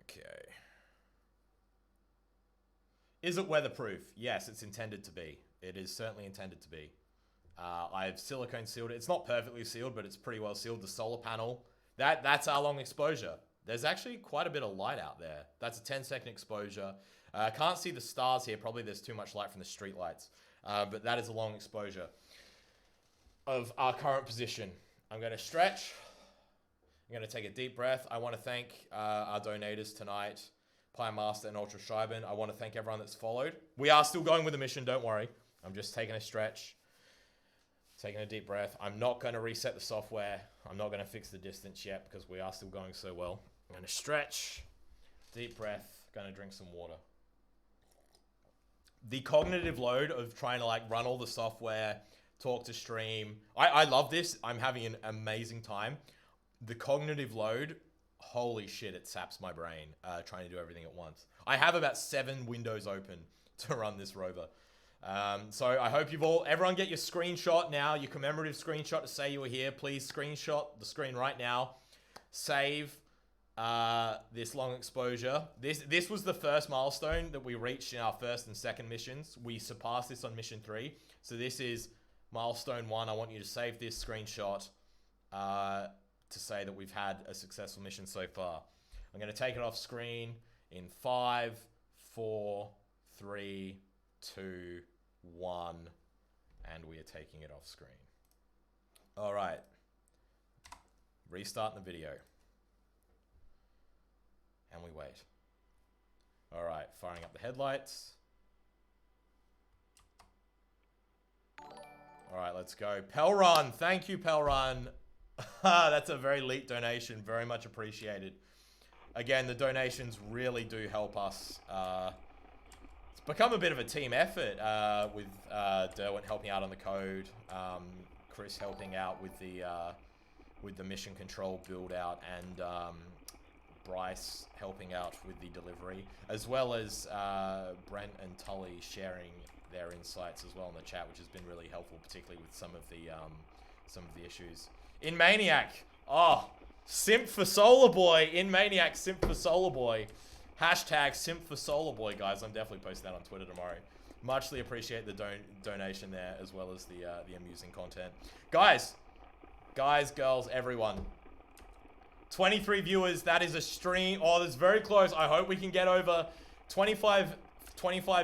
Okay. Is it weatherproof? Yes, it's intended to be. It is certainly intended to be. I've silicone sealed it. It's not perfectly sealed, but it's pretty well sealed. The solar panel, that's our long exposure. There's actually quite a bit of light out there. That's a 10-second exposure. Can't see the stars here. Probably there's too much light from the street lights. But that is a long exposure of our current position. I'm going to stretch. I'm going to take a deep breath. I want to thank our donators tonight, Pie Master and Ultra Schreiben. I want to thank everyone that's followed. We are still going with the mission, don't worry. I'm just taking a stretch, taking a deep breath. I'm not going to reset the software. I'm not going to fix the distance yet because we are still going so well. I'm going to stretch, deep breath, going to drink some water. The cognitive load of trying to run all the software, talk to stream. I love this. I'm having an amazing time. The cognitive load, holy shit, it saps my brain trying to do everything at once. I have about 7 windows open to run this rover. So I hope everyone get your screenshot now, your commemorative screenshot to say you were here. Please screenshot the screen right now. Save this long exposure. This was the first milestone that we reached in our first and second missions. We surpassed this on mission 3. So this is milestone 1. I want you to save this screenshot to say that we've had a successful mission so far. I'm going to take it off screen in 5, 4, 3, 2, 1, and we are taking it off screen. All right. Restarting the video. And we wait. All right, firing up the headlights. All right, let's go. Pelrun, thank you, Pelrun. That's a very late donation, very much appreciated. Again, the donations really do help us. It's become a bit of a team effort with Derwent helping out on the code, Chris helping out with the mission control build out, and Bryce helping out with the delivery, as well as Brent and Tully sharing their insights as well in the chat, which has been really helpful, particularly with some of the issues. In Maniac, simp for SOLARBOI. In Maniac, simp for SOLARBOI. Hashtag simp for SOLARBOI, guys. I'm definitely posting that on Twitter tomorrow. Muchly appreciate the donation there, as well as the amusing content. Guys, girls, everyone. 23 viewers, that is a stream. Oh, that's very close. I hope we can get over 25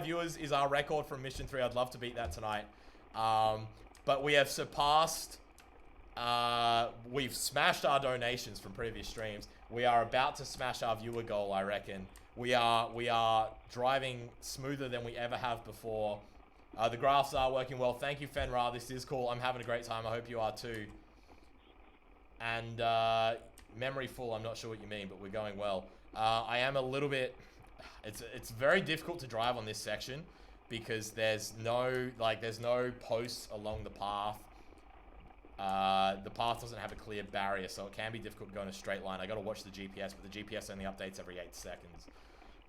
viewers is our record from Mission 3. I'd love to beat that tonight. But we have surpassed, we've smashed our donations from previous streams. We are about to smash our viewer goal, I reckon. We are driving smoother than we ever have before. The graphs are working well. Thank you, Fenra. This is cool. I'm having a great time. I hope you are too. And, memory full, I'm not sure what you mean, but we're going well. I am a little bit... It's very difficult to drive on this section because there's no posts along the path. The path doesn't have a clear barrier, so it can be difficult to go in a straight line. I got to watch the GPS, but the GPS only updates every 8 seconds.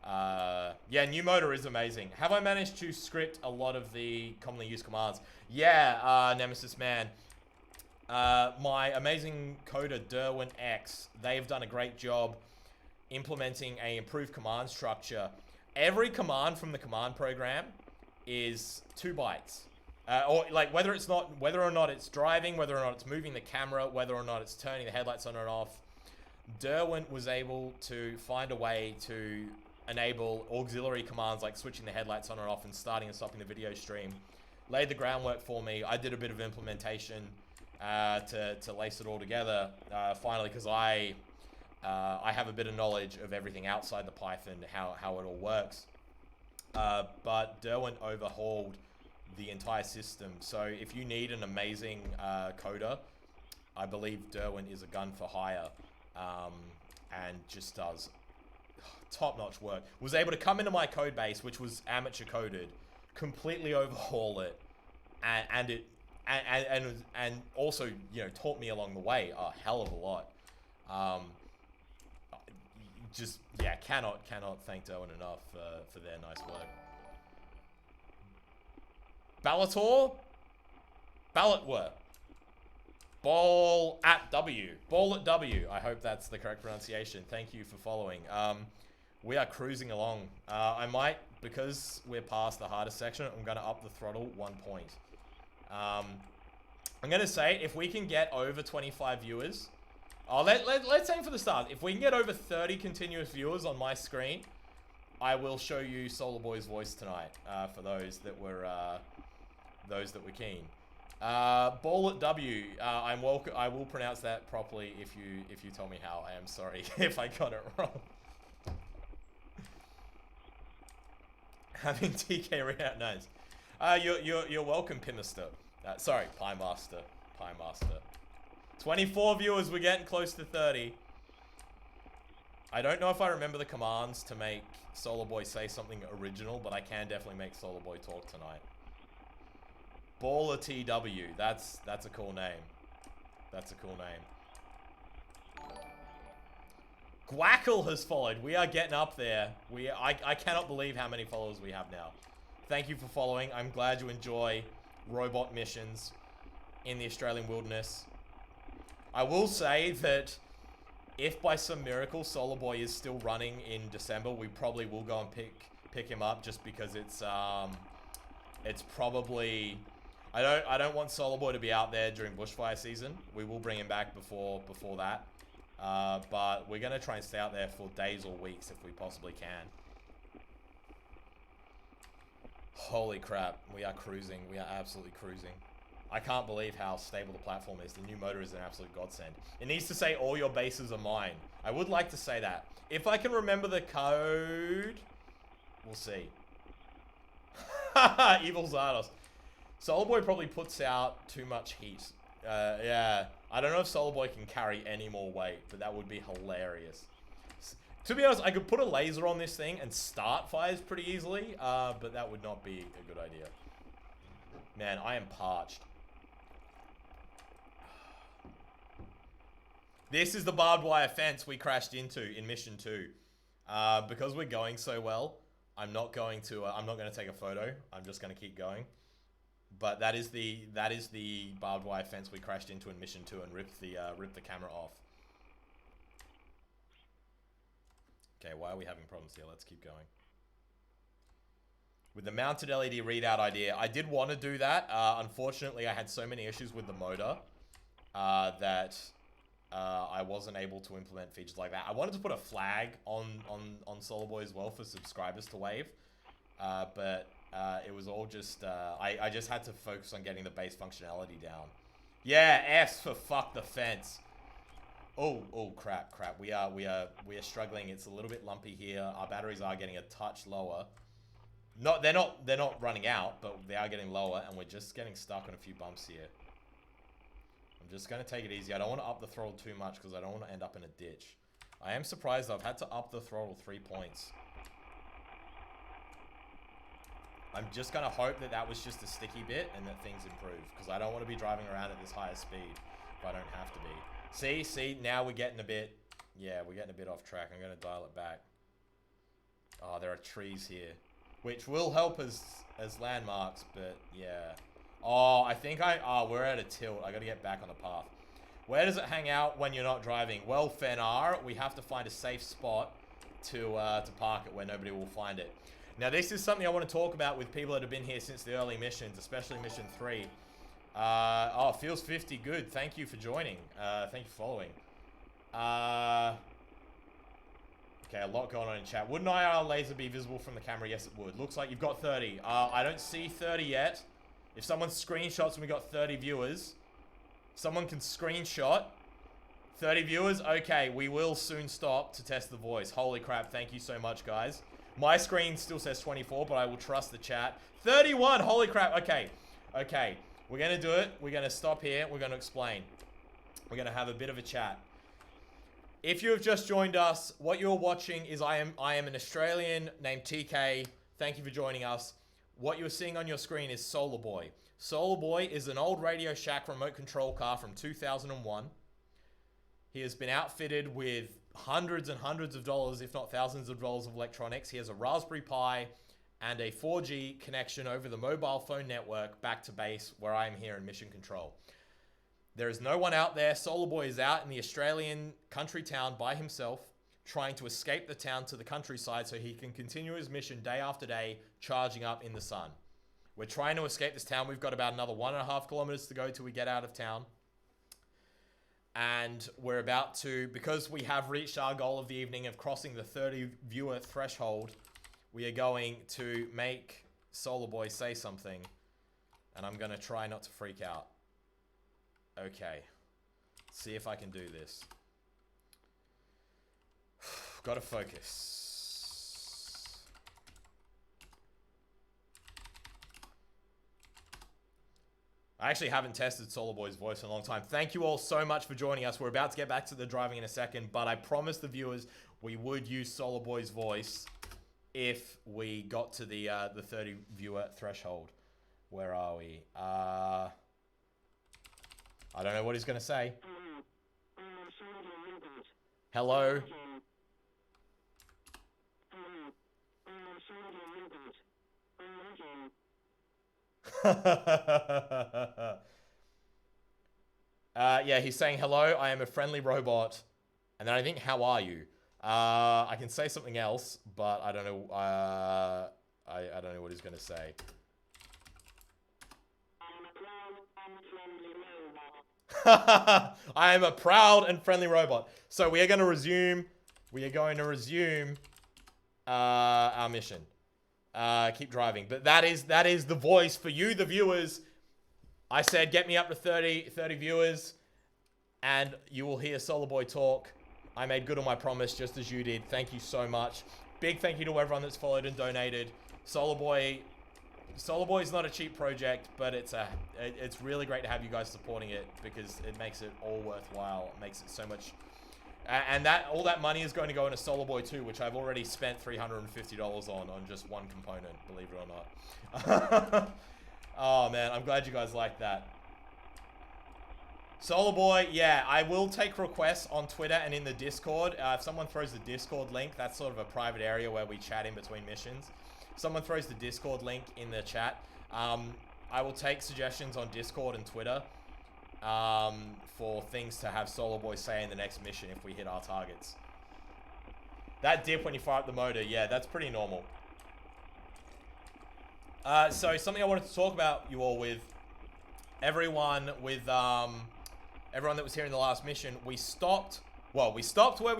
Yeah, new motor is amazing. Have I managed to script a lot of the commonly used commands? Yeah, Nemesis Man. My amazing coder, Derwin X, they've done a great job implementing a improved command structure. Every command from the command program is 2 bytes. Or whether or not it's driving, whether or not it's moving the camera, whether or not it's turning the headlights on and off, Derwent was able to find a way to enable auxiliary commands like switching the headlights on and off and starting and stopping the video stream. Laid the groundwork for me. I did a bit of implementation to lace it all together finally, because I have a bit of knowledge of everything outside the Python, how it all works. But Derwent overhauled the entire system. So if you need an amazing coder, I believe Derwent is a gun for hire, and just does top-notch work. Was able to come into my code base, which was amateur coded, completely overhaul it, and also, you know, taught me along the way a hell of a lot. Just, yeah, cannot thank Derwent enough for their nice work. Ballator? Ballotware. Ball at W. Ball at W. I hope that's the correct pronunciation. Thank you for following. We are cruising along. I might, because we're past the hardest section, I'm going to up the throttle 1 point. I'm going to say, if we can get over 25 viewers... Oh, let's aim for the start. If we can get over 30 continuous viewers on my screen, I will show you SOLARBOI's voice tonight, for those that were keen. Ball at W. I will pronounce that properly if you tell me how. I am sorry if I got it wrong. Having TK read out names. You're welcome, Pimister. Sorry, Pie Master. 24 viewers. We're getting close to 30. I don't know if I remember the commands to make SOLARBOI say something original, but I can definitely make SOLARBOI talk tonight. Baller TW. That's a cool name. That's a cool name. Gwackle has followed. We are getting up there. I cannot believe how many followers we have now. Thank you for following. I'm glad you enjoy robot missions in the Australian wilderness. I will say that if by some miracle SOLARBOI is still running in December, we probably will go and pick him up, just because it's probably... I don't want SOLARBOI to be out there during bushfire season. We will bring him back before that. But we're going to try and stay out there for days or weeks if we possibly can. Holy crap. We are cruising. We are absolutely cruising. I can't believe how stable the platform is. The new motor is an absolute godsend. It needs to say all your bases are mine. I would like to say that. If I can remember the code, we'll see. Evil Zardos. SOLARBOI probably puts out too much heat. Yeah. I don't know if SOLARBOI can carry any more weight, but that would be hilarious. To be honest, I could put a laser on this thing and start fires pretty easily, but that would not be a good idea. Man, I am parched. This is the barbed wire fence we crashed into in Mission 2. Because we're going so well, I'm not going to take a photo. I'm just going to keep going. But that is the barbed wire fence we crashed into in Mission 2 and ripped the camera off. Okay, why are we having problems here? Let's keep going. With the mounted LED readout idea, I did want to do that. Unfortunately, I had so many issues with the motor that I wasn't able to implement features like that. I wanted to put a flag on SOLARBOI as well for subscribers to wave, but it was all just I just had to focus on getting the base functionality down. Yeah, S for fuck the fence. Oh crap. We are struggling. It's a little bit lumpy here. Our batteries are getting a touch lower. No, they're not running out, but they are getting lower, and we're just getting stuck on a few bumps here. I'm just going to take it easy. I don't want to up the throttle too much because I don't want to end up in a ditch. I am surprised I've had to up the throttle 3 points. I'm just going to hope that that was just a sticky bit and that things improve, because I don't want to be driving around at this higher speed if I don't have to be. See, now we're getting a bit, yeah, we're getting a bit off track. I'm going to dial it back. Oh, there are trees here, which will help as landmarks, but yeah. Oh, I think we're at a tilt. I got to get back on the path. Where does it hang out when you're not driving? Well, Fenar, we have to find a safe spot to park it where nobody will find it. Now, this is something I want to talk about with people that have been here since the early missions, especially Mission 3. Oh, feels 50. Good. Thank you for joining. Thank you for following. Okay, a lot going on in chat. Would an IR laser be visible from the camera? Yes, it would. Looks like you've got 30. I don't see 30 yet. If someone screenshots and we got 30 viewers, someone can screenshot. 30 viewers? Okay, we will soon stop to test the voice. Holy crap, thank you so much, guys. My screen still says 24, but I will trust the chat. 31, holy crap. Okay, okay. We're going to do it. We're going to stop here. We're going to explain. We're going to have a bit of a chat. If you have just joined us, what you're watching is I am an Australian named TK. Thank you for joining us. What you're seeing on your screen is SOLARBOI. SOLARBOI is an old Radio Shack remote control car from 2001. He has been outfitted with hundreds and hundreds of dollars, if not thousands of dollars of electronics. He has a Raspberry Pi and a 4G connection over the mobile phone network back to base where I am here in Mission Control. There is no one out there. SOLARBOI is out in the Australian country town by himself, trying to escape the town to the countryside so he can continue his mission day after day, charging up in the sun. We're trying to escape this town. We've got about another 1.5 kilometers to go till we get out of town. And we're about to, because we have reached our goal of the evening of crossing the 30 viewer threshold, we are going to make SOLARBOI say something. And I'm going to try not to freak out. Okay. See if I can do this. Gotta focus. I actually haven't tested SOLARBOI's voice in a long time. Thank you all so much for joining us. We're about to get back to the driving in a second, but I promised the viewers we would use SOLARBOI's voice if we got to the 30 viewer threshold. Where are we? I don't know what he's gonna say. Hello. Yeah, he's saying hello. I am a friendly robot, and then I think, how are you? I can say something else, but I don't know. I don't know what he's gonna say. I am a proud and friendly robot. So we are going to resume. We are going to resume our mission. Keep driving. But that is the voice for you, the viewers. I said, get me up to 30 viewers, and you will hear SOLARBOI talk. I made good on my promise, just as you did. Thank you so much. Big thank you to everyone that's followed and donated. SOLARBOI is not a cheap project, but it's really great to have you guys supporting it because it makes it all worthwhile. It makes it so much, and all that money is going to go into SOLARBOI 2, which I've already spent $350 on just one component, believe it or not. Oh man, I'm glad you guys like that. SOLARBOI, yeah, I will take requests on Twitter and in the Discord. If someone throws the Discord link, that's sort of a private area where we chat in between missions. Someone throws the Discord link in the chat. I will take suggestions on Discord and Twitter for things to have SOLARBOI say in the next mission if we hit our targets. That dip when you fire up the motor, yeah, that's pretty normal. So something I wanted to talk about you all with everyone that was here in the last mission. We stopped where we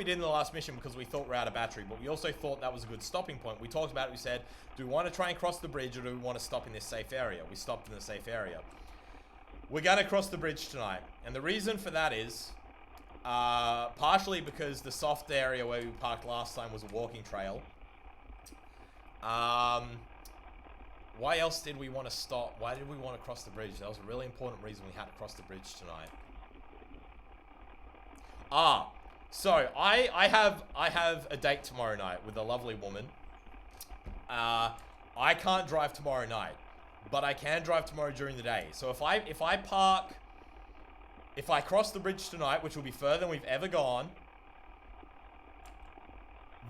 did in the last mission because we thought we're out of battery, but we also thought that was a good stopping point. We talked about it, we said, do we want to try and cross the bridge or do we want to stop in this safe area? We stopped in the safe area. We're going to cross the bridge tonight, and the reason for that is partially because the soft area where we parked last time was a walking trail. Why else did we want to stop? Why did we want to cross the bridge? That was a really important reason we had to cross the bridge tonight. So I have a date tomorrow night with a lovely woman. I can't drive tomorrow night, but I can drive tomorrow during the day. So if I cross the bridge tonight, which will be further than we've ever gone,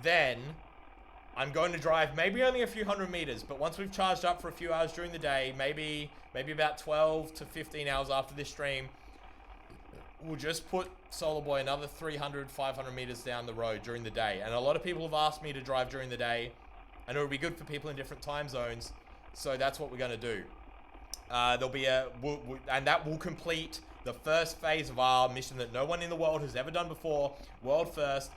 then I'm going to drive maybe only a few hundred meters, but once we've charged up for a few hours during the day, maybe about 12 to 15 hours after this stream, we'll just put SOLARBOI another 300, 500 meters down the road during the day. And a lot of people have asked me to drive during the day, and it'll be good for people in different time zones. So that's what we're going to do. There'll be and that will complete the first phase of our mission that no one in the world has ever done before. World first.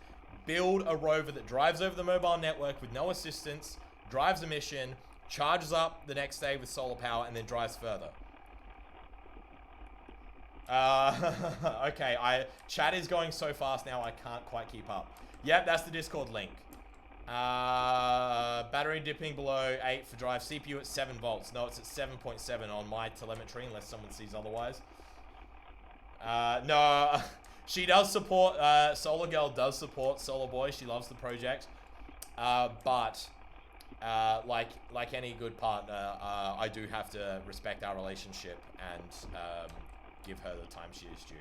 build a rover that drives over the mobile network with no assistance, drives a mission, charges up the next day with solar power, and then drives further. Okay, chat is going so fast now I can't quite keep up. Yep, that's the Discord link. Battery dipping below 8 for drive. CPU at 7 volts. No, it's at 7.7 on my telemetry, unless someone sees otherwise. No, she does support, Solar Girl does support SOLARBOI. She loves the project. But like any good partner, I do have to respect our relationship and give her the time she is due.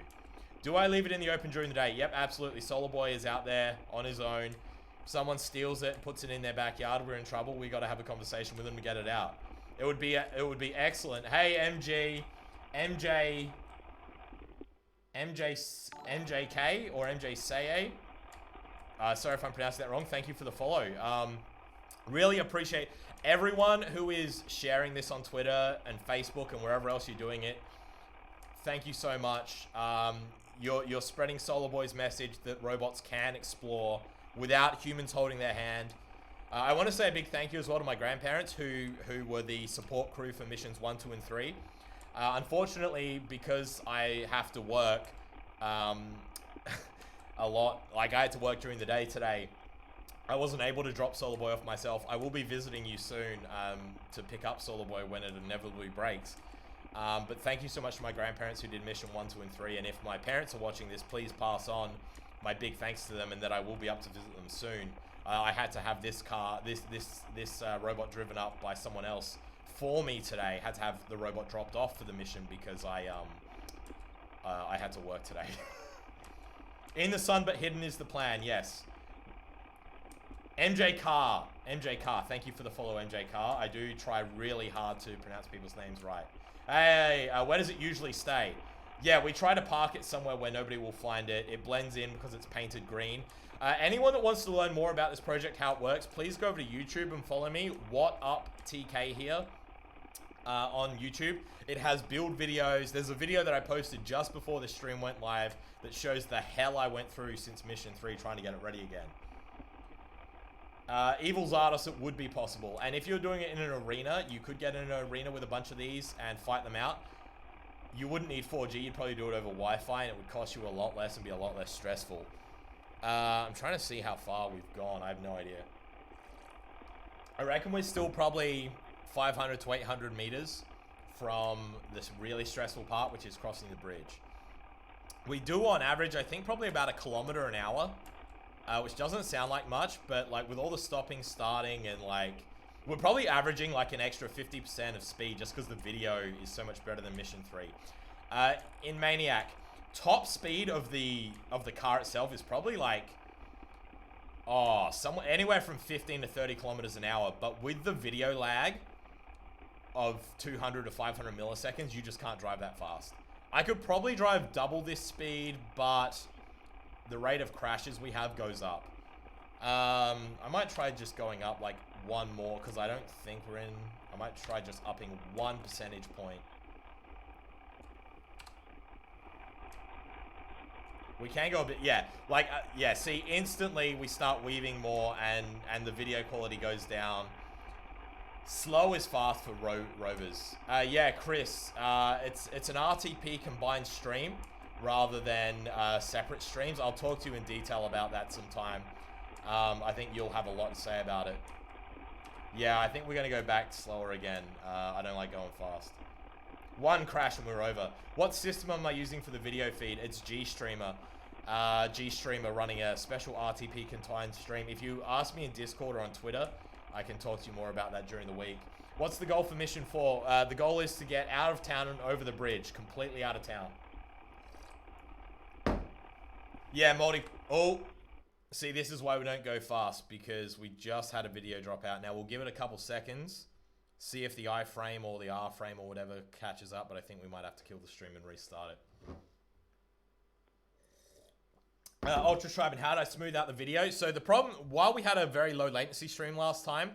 Do I leave it in the open during the day? Yep, absolutely. SOLARBOI is out there on his own. If someone steals it and puts it in their backyard, we're in trouble. We got to have a conversation with them to get it out. It would be excellent. Hey, MJK or MJ Saye. Sorry if I'm pronouncing that wrong. Thank you for the follow. Really appreciate everyone who is sharing this on Twitter and Facebook and wherever else you're doing it. Thank you so much. You're spreading SOLARBOI's message that robots can explore without humans holding their hand. I want to say a big thank you as well to my grandparents who were the support crew for missions 1, 2, and 3. Unfortunately, because I have to work a lot, like I had to work during the day today, I wasn't able to drop SOLARBOI off myself. I will be visiting you soon to pick up SOLARBOI when it inevitably breaks. But thank you so much to my grandparents who did mission 1, 2, and 3. And if my parents are watching this, please pass on my big thanks to them and that I will be up to visit them soon. I had to have this robot driven up by someone else for me today. Had to have the robot dropped off for the mission because I had to work today. In the sun but hidden is the plan, yes. MJ Carr, thank you for the follow, MJ Carr. I do try really hard to pronounce people's names right. Hey, where does it usually stay? Yeah, we try to park it somewhere where nobody will find it. It blends in because it's painted green. Anyone that wants to learn more about this project, how it works, please go over to YouTube and follow me. What Up TK here on YouTube. It has build videos. There's a video that I posted just before the stream went live that shows the hell I went through since Mission 3 trying to get it ready again. Evil Zardos, it would be possible. And if you're doing it in an arena, you could get in an arena with a bunch of these and fight them out. You wouldn't need 4G, you'd probably do it over Wi-Fi and it would cost you a lot less and be a lot less stressful. I'm trying to see how far we've gone, I have no idea. I reckon we're still probably 500 to 800 meters from this really stressful part, which is crossing the bridge. We do on average, I think probably about 1 kilometer an hour. Which doesn't sound like much, but like with all the stopping, starting, and like we're probably averaging like an extra 50% of speed just because the video is so much better than Mission 3. In Maniac, top speed of the car itself is probably like somewhere anywhere from 15 to 30 kilometers an hour, but with the video lag of 200 to 500 milliseconds, you just can't drive that fast. I could probably drive double this speed, but the rate of crashes we have goes up. I might try just going up like one more because I don't think we're in. I might try just upping 1 percentage point. We can go a bit, yeah. Like, yeah, see, instantly we start weaving more and the video quality goes down. Slow is fast for rovers. Yeah, Chris, it's an RTP combined stream rather than separate streams. I'll talk to you in detail about that sometime. I think you'll have a lot to say about it. Yeah, I think we're going to go back slower again. I don't like going fast. One crash and we're over. What system am I using for the video feed? It's GStreamer. GStreamer running a special RTP combined stream. If you ask me in Discord or on Twitter, I can talk to you more about that during the week. What's the goal for Mission 4? The goal is to get out of town and over the bridge. Completely out of town. Yeah, Moldy. Oh, see, this is why we don't go fast, because we just had a video drop out. Now, we'll give it a couple seconds, see if the iframe or the R frame or whatever catches up, but I think we might have to kill the stream and restart it. Ultra Tribe, how did I smooth out the video? So the problem, while we had a very low latency stream last time,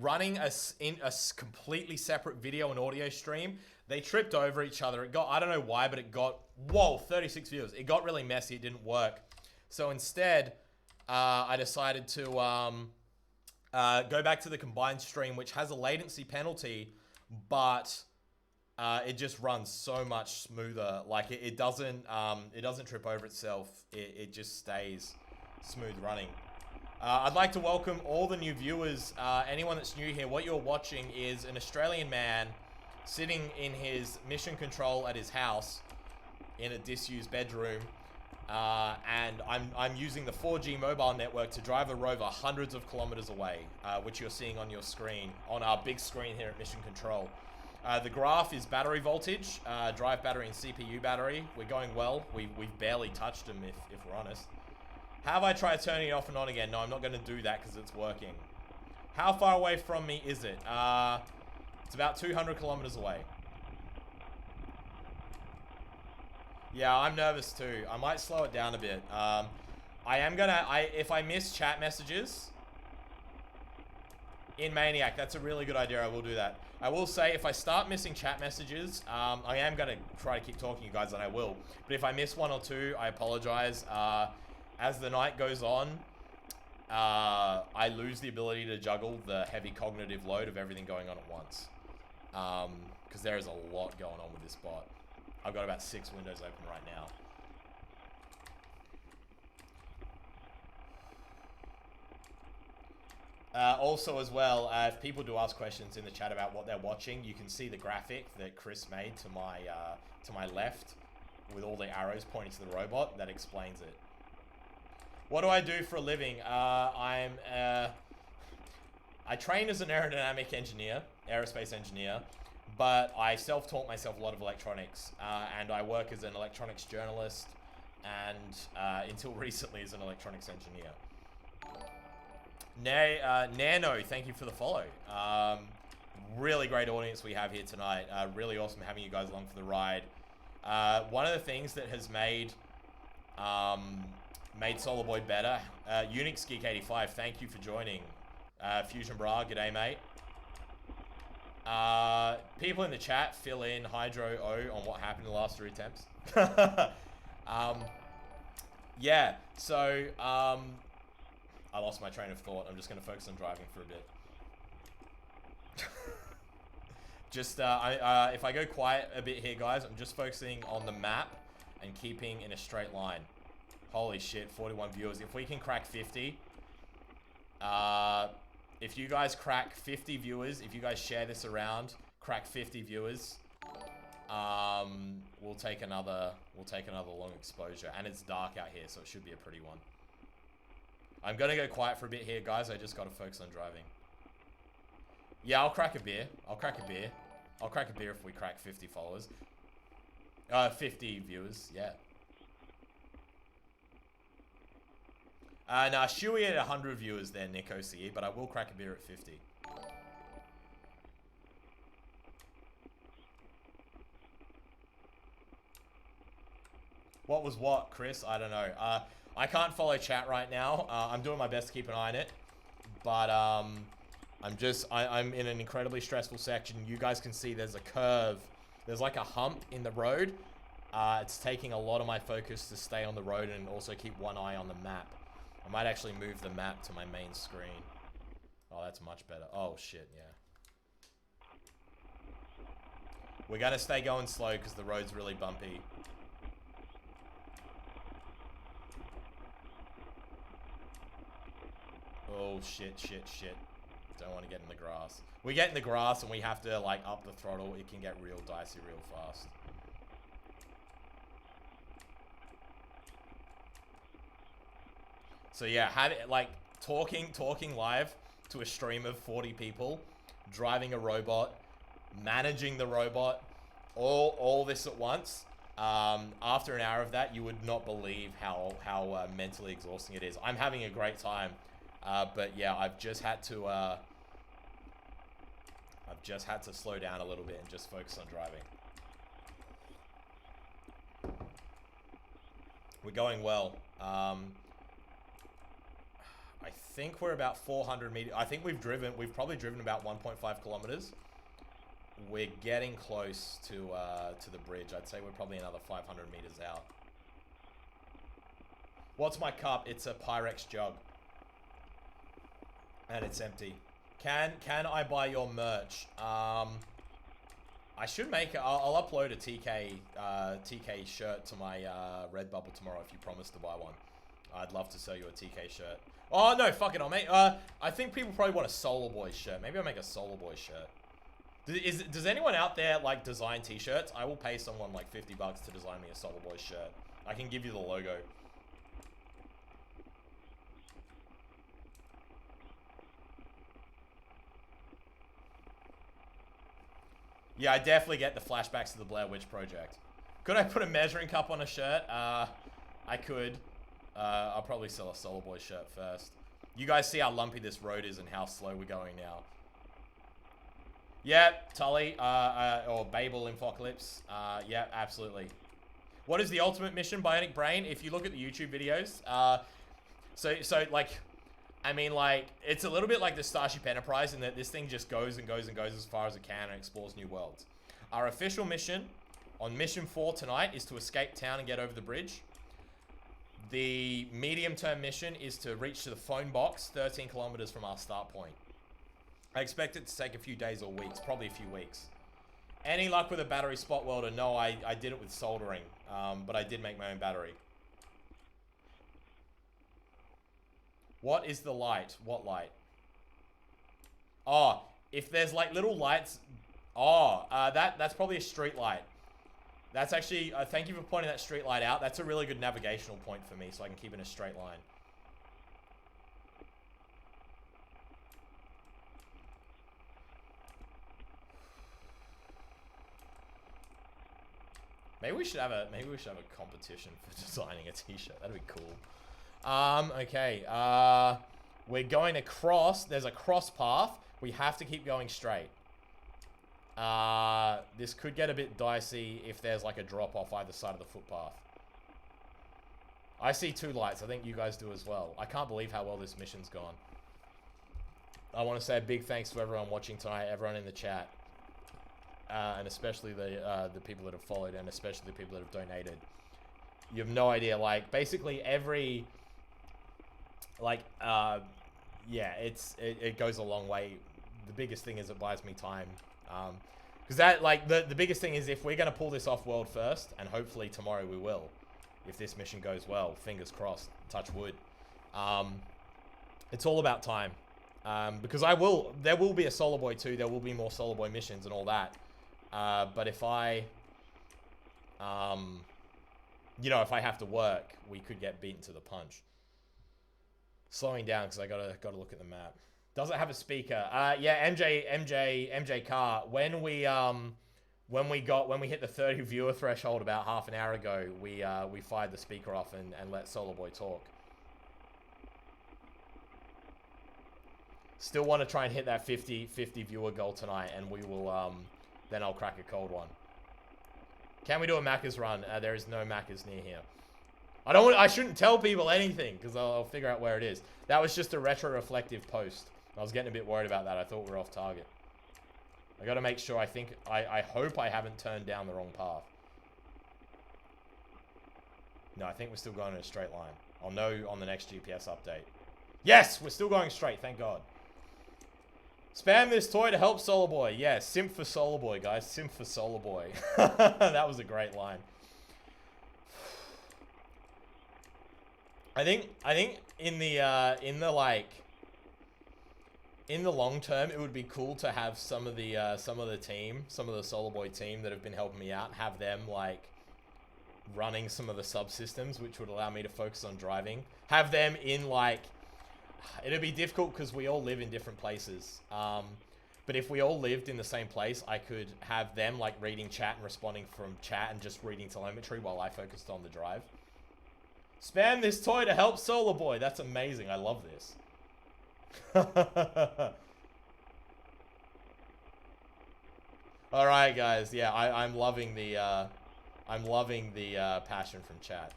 running in a completely separate video and audio stream, they tripped over each other. It got, I don't know why, but it got, whoa, 36 viewers. It got really messy. It didn't work. So instead, I decided to go back to the combined stream, which has a latency penalty, but it just runs so much smoother. Like it doesn't trip over itself. It just stays smooth running. I'd like to welcome all the new viewers. Anyone that's new here, what you're watching is an Australian man sitting in his mission control at his house in a disused bedroom. And I'm using the 4G mobile network to drive a rover hundreds of kilometers away, which you're seeing on your screen, on our big screen here at Mission Control. The graph is battery voltage, drive battery and CPU battery. We're going well. We've barely touched them, if we're honest. Have I tried turning it off and on again? No, I'm not going to do that because it's working. How far away from me is it? It's about 200 kilometers away. Yeah, I'm nervous too. I might slow it down a bit. If I miss chat messages in Maniac, that's a really good idea. I will do that. I will say, if I start missing chat messages, I am going to try to keep talking to you guys, and I will. But if I miss one or two, I apologize. As the night goes on, I lose the ability to juggle the heavy cognitive load of everything going on at once. Because there is a lot going on with this bot. I've got about 6 windows open right now. Also as well, if people do ask questions in the chat about what they're watching, you can see the graphic that Chris made to my left with all the arrows pointing to the robot. That explains it. What do I do for a living? I train as an aerodynamic engineer, aerospace engineer, but I self-taught myself a lot of electronics, and I work as an electronics journalist, and until recently as an electronics engineer. Nano, thank you for the follow. Really great audience we have here tonight. Really awesome having you guys along for the ride. One of the things that has made SOLARBOI better, Unix Geek 85, thank you for joining. Fusion Bra, g'day mate. People in the chat fill in Hydro O on what happened in the last 3 attempts. Yeah, so I lost my train of thought. I'm just going to focus on driving for a bit. Just if I go quiet a bit here, guys, I'm just focusing on the map and keeping in a straight line. Holy shit, 41 viewers. If we can crack 50, if you guys crack 50 viewers, if you guys share this around, crack 50 viewers, we'll take another long exposure. And it's dark out here, so it should be a pretty one. I'm gonna go quiet for a bit here, guys. I just gotta focus on driving. Yeah, I'll crack a beer. I'll crack a beer. I'll crack a beer if we crack 50 followers. 50 viewers, yeah. Nah, Shuey at 100 viewers there, Nick OCE, but I will crack a beer at 50. What was what, Chris? I don't know. I can't follow chat right now. I'm doing my best to keep an eye on it, but I'm in an incredibly stressful section. You guys can see there's a curve. There's like a hump in the road. It's taking a lot of my focus to stay on the road and also keep one eye on the map. I might actually move the map to my main screen. Oh, that's much better. Oh, shit, yeah. We're gonna stay going slow because the road's really bumpy. Oh, shit, shit, shit. Don't want to get in the grass. We get in the grass and we have to, like, up the throttle. It can get real dicey real fast. So yeah, talking live to a stream of 40 people, driving a robot, managing the robot, all this at once. After an hour of that, you would not believe how mentally exhausting it is. I'm having a great time, but yeah, I've just had to slow down a little bit and just focus on driving. We're going well. I think we're about 400 meters. I think we've probably driven about 1.5 kilometers. We're getting close to the bridge. I'd say we're probably another 500 meters out. What's my cup? It's a Pyrex jug. And it's empty. Can I buy your merch? I should make I'll upload a TK shirt to my Redbubble tomorrow if you promise to buy one. I'd love to sell you a TK shirt. Oh no, fuck it, I'll make I think people probably want a SOLARBOI shirt. Maybe I'll make a SOLARBOI shirt. Does anyone out there like design t-shirts? I will pay someone like 50 bucks to design me a SOLARBOI shirt. I can give you the logo. Yeah, I definitely get the flashbacks to the Blair Witch Project. Could I put a measuring cup on a shirt? I could. I'll probably sell a SOLARBOI shirt first. You guys see how lumpy this road is and how slow we're going now. Yeah, Tully, or Babel Infocalypse. Yeah, absolutely. What is the ultimate mission, Bionic Brain? If you look at the YouTube videos, so like, I mean, like, it's a little bit like the Starship Enterprise in that this thing just goes and goes and goes as far as it can and explores new worlds. Our official mission on mission 4 tonight is to escape town and get over the bridge. The medium-term mission is to reach to the phone box 13 kilometers from our start point. I expect it to take a few days or weeks, probably a few weeks. Any luck with a battery spot welder? No, I did it with soldering, but I did make my own battery. What is the light? What light? Oh, if there's like little lights. Oh, that's probably a street light. That's actually, thank you for pointing that street light out. That's a really good navigational point for me so I can keep in a straight line. Maybe we should have a competition for designing a t-shirt. That'd be cool. Okay. We're going across. There's a cross path. We have to keep going straight. This could get a bit dicey if there's like a drop off either side of the footpath. I see 2 lights. I think you guys do as well. I can't believe how well this mission's gone. I want to say a big thanks to everyone watching tonight, everyone in the chat. And especially the people that have followed, and especially the people that have donated. You have no idea, like, basically every, like, yeah, it goes a long way. The biggest thing is it buys me time. Because that, like, the biggest thing is if we're going to pull this off world first, and hopefully tomorrow we will, if this mission goes well, fingers crossed, touch wood. It's all about time. Because there will be a SOLARBOI 2, there will be more SOLARBOI missions and all that. But if I, you know, if I have to work, we could get beaten to the punch. Slowing down because I gotta look at the map. Does it have a speaker? Yeah, MJ Carr. When we hit the 30 viewer threshold about half an hour ago, we fired the speaker off and let SOLARBOI talk. Still want to try and hit that 50 viewer goal tonight, and we will then I'll crack a cold one. Can we do a Macca's run? There is no Macca's near here. I shouldn't tell people anything because I'll figure out where it is. That was just a retro-reflective post. I was getting a bit worried about that. I thought we were off target. I got to make sure. I hope I haven't turned down the wrong path. No, I think we're still going in a straight line. I'll know on the next GPS update. Yes, we're still going straight. Thank God. Spam this toy to help SOLARBOI. Yeah, simp for SOLARBOI, guys. Simp for SOLARBOI. That was a great line. I think in the long term, it would be cool to have some of the SOLARBOI team that have been helping me out, have them like running some of the subsystems, which would allow me to focus on driving. Have them in like, it'd be difficult because we all live in different places. But if we all lived in the same place, I could have them like reading chat and responding from chat and just reading telemetry while I focused on the drive. Spam this toy to help SOLARBOI. That's amazing. I love this. All right, guys. Yeah, I'm loving the passion from chat.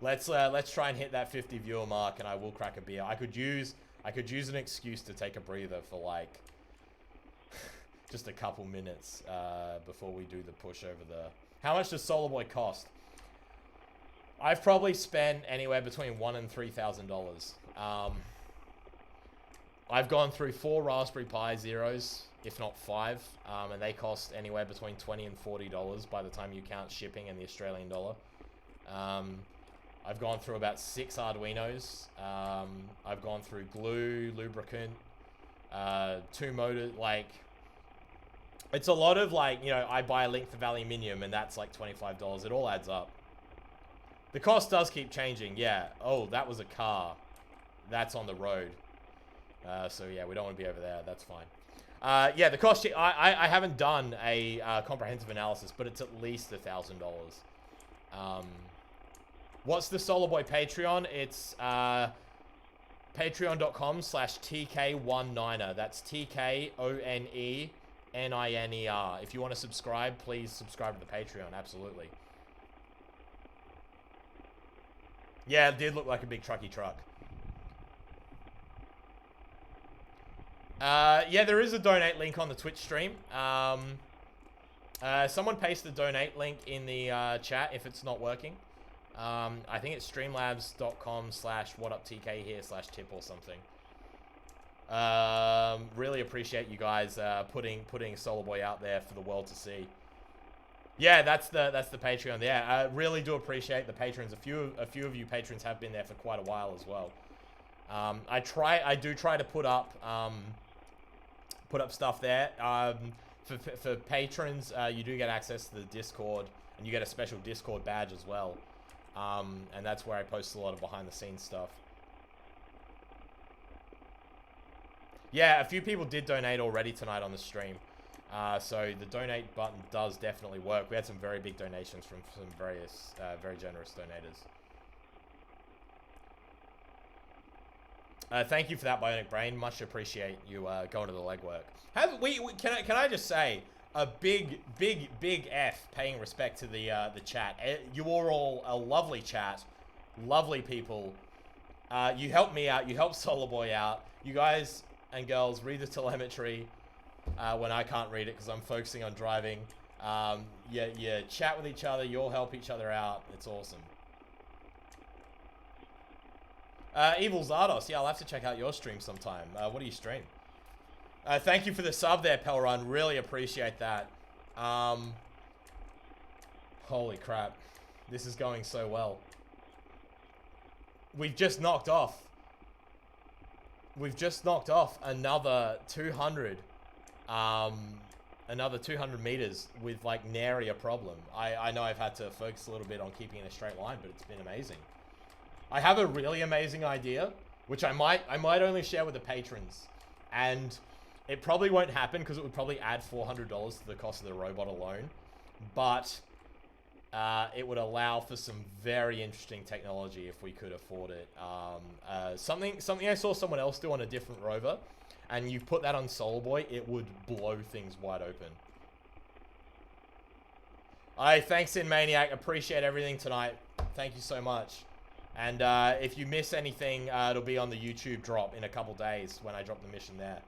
Let's try and hit that 50 viewer mark, and I will crack a beer. I could use an excuse to take a breather for like just a couple minutes before we do the push over the... How much does SOLARBOI cost? I've probably spent anywhere between $1,000 and $3,000. I've gone through 4 Raspberry Pi Zeros, if not 5, and they cost anywhere between $20 and $40 by the time you count shipping and the Australian dollar. I've gone through about 6 Arduinos. I've gone through glue, lubricant, 2 motors, like... It's a lot of, like, you know, I buy a length of aluminium and that's like $25. It all adds up. The cost does keep changing, yeah. Oh, that was a car. That's on the road. So, yeah, we don't want to be over there. That's fine. Yeah, the cost... I haven't done a comprehensive analysis, but it's at least $1,000. What's the SOLARBOI Patreon? It's patreon.com/TK19er. That's TKONENINER. If you want to subscribe, please subscribe to the Patreon. Absolutely. Yeah, it did look like a big trucky truck. Yeah, there is a donate link on the Twitch stream. Someone paste the donate link in the chat if it's not working. I think it's streamlabs.com/whatuptk here/tip or something. Really appreciate you guys putting SOLARBOI out there for the world to see. Yeah, that's the Patreon. Yeah, I really do appreciate the patrons. A few of you patrons have been there for quite a while as well. I do try to put up stuff there. For patrons, you do get access to the Discord, and you get a special Discord badge as well. And that's where I post a lot of behind the scenes stuff. Yeah, a few people did donate already tonight on the stream. So the donate button does definitely work. We had some very big donations from some various, very generous donators. Thank you for that, Bionic Brain. Much appreciate you going to the legwork. Can I just say a big F paying respect to the chat. You are all a lovely chat, lovely people. You helped me out. You helped SOLARBOI out. You guys and girls read the telemetry when I can't read it because I'm focusing on driving. You chat with each other. You all help each other out. It's awesome. Evil Zardos, yeah, I'll have to check out your stream sometime. What do you stream? Thank you for the sub there, Pelrun. Really appreciate that. Holy crap. This is going so well. We've just knocked off. Another 200. Another 200 meters with, like, nary a problem. I know I've had to focus a little bit on keeping in a straight line, but it's been amazing. I have a really amazing idea, which I might only share with the patrons, and it probably won't happen because it would probably add $400 to the cost of the robot alone, but it would allow for some very interesting technology if we could afford it. Something I saw someone else do on a different rover, and you put that on SOLARBOI, it would blow things wide open. Thanks in Maniac, appreciate everything tonight. Thank you so much. And if you miss anything, it'll be on the YouTube drop in a couple days when I drop the mission there.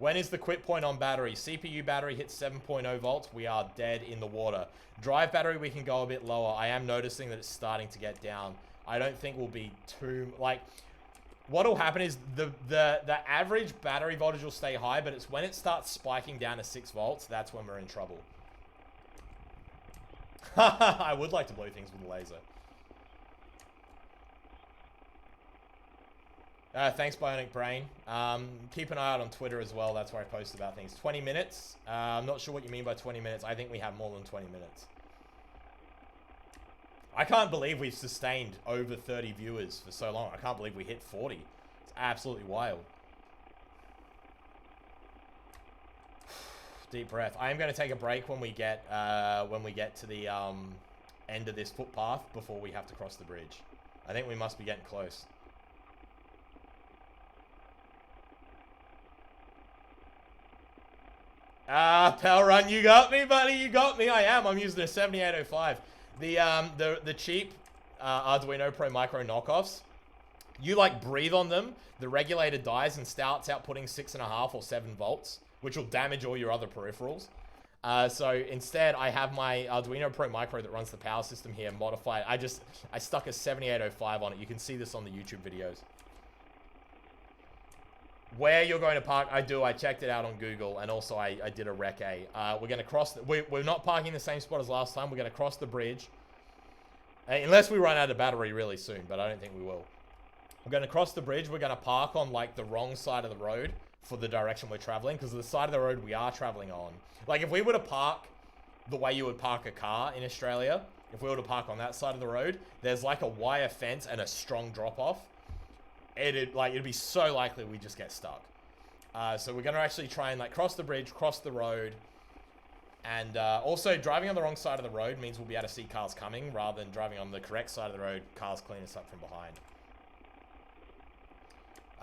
When is the quit point on battery? CPU battery hits 7.0 volts. We are dead in the water. Drive battery, we can go a bit lower. I am noticing that it's starting to get down. I don't think we'll be too... Like, what'll happen is the average battery voltage will stay high, but it's when it starts spiking down to 6 volts, that's when we're in trouble. I would like to blow things with a laser. Thanks, Bionic Brain. Keep an eye out on Twitter as well. That's where I post about things. 20 minutes. I'm not sure what you mean by 20 minutes. I think we have more than 20 minutes. I can't believe we've sustained over 30 viewers for so long. I can't believe we hit 40. It's absolutely wild. Deep breath. I am going to take a break when we get to the end of this footpath before we have to cross the bridge. I think we must be getting close. Pal Run, you got me, buddy. You got me. I'm using a 7805. The cheap Arduino Pro Micro knockoffs. You like breathe on them, the regulator dies and starts out putting 6.5 or 7 volts, which will damage all your other peripherals. So instead, I have my Arduino Pro Micro that runs the power system here modified. I stuck a 7805 on it. You can see this on the YouTube videos. Where you're going to park, I checked it out on Google, and also I did a recce. We're going to cross, we're not parking the same spot as last time. We're going to cross the bridge. Unless we run out of battery really soon, but I don't think we will. We're going to cross the bridge. We're going to park on, like, the wrong side of the road for the direction we're traveling, because the side of the road we are traveling on. Like, if we were to park the way you would park a car in Australia, if we were to park on that side of the road, there's, like, a wire fence and a strong drop-off. It'd be so likely we just get stuck. So we're going to actually try and, like, cross the bridge, cross the road. And also, driving on the wrong side of the road means we'll be able to see cars coming, rather than driving on the correct side of the road, cars clean us up from behind.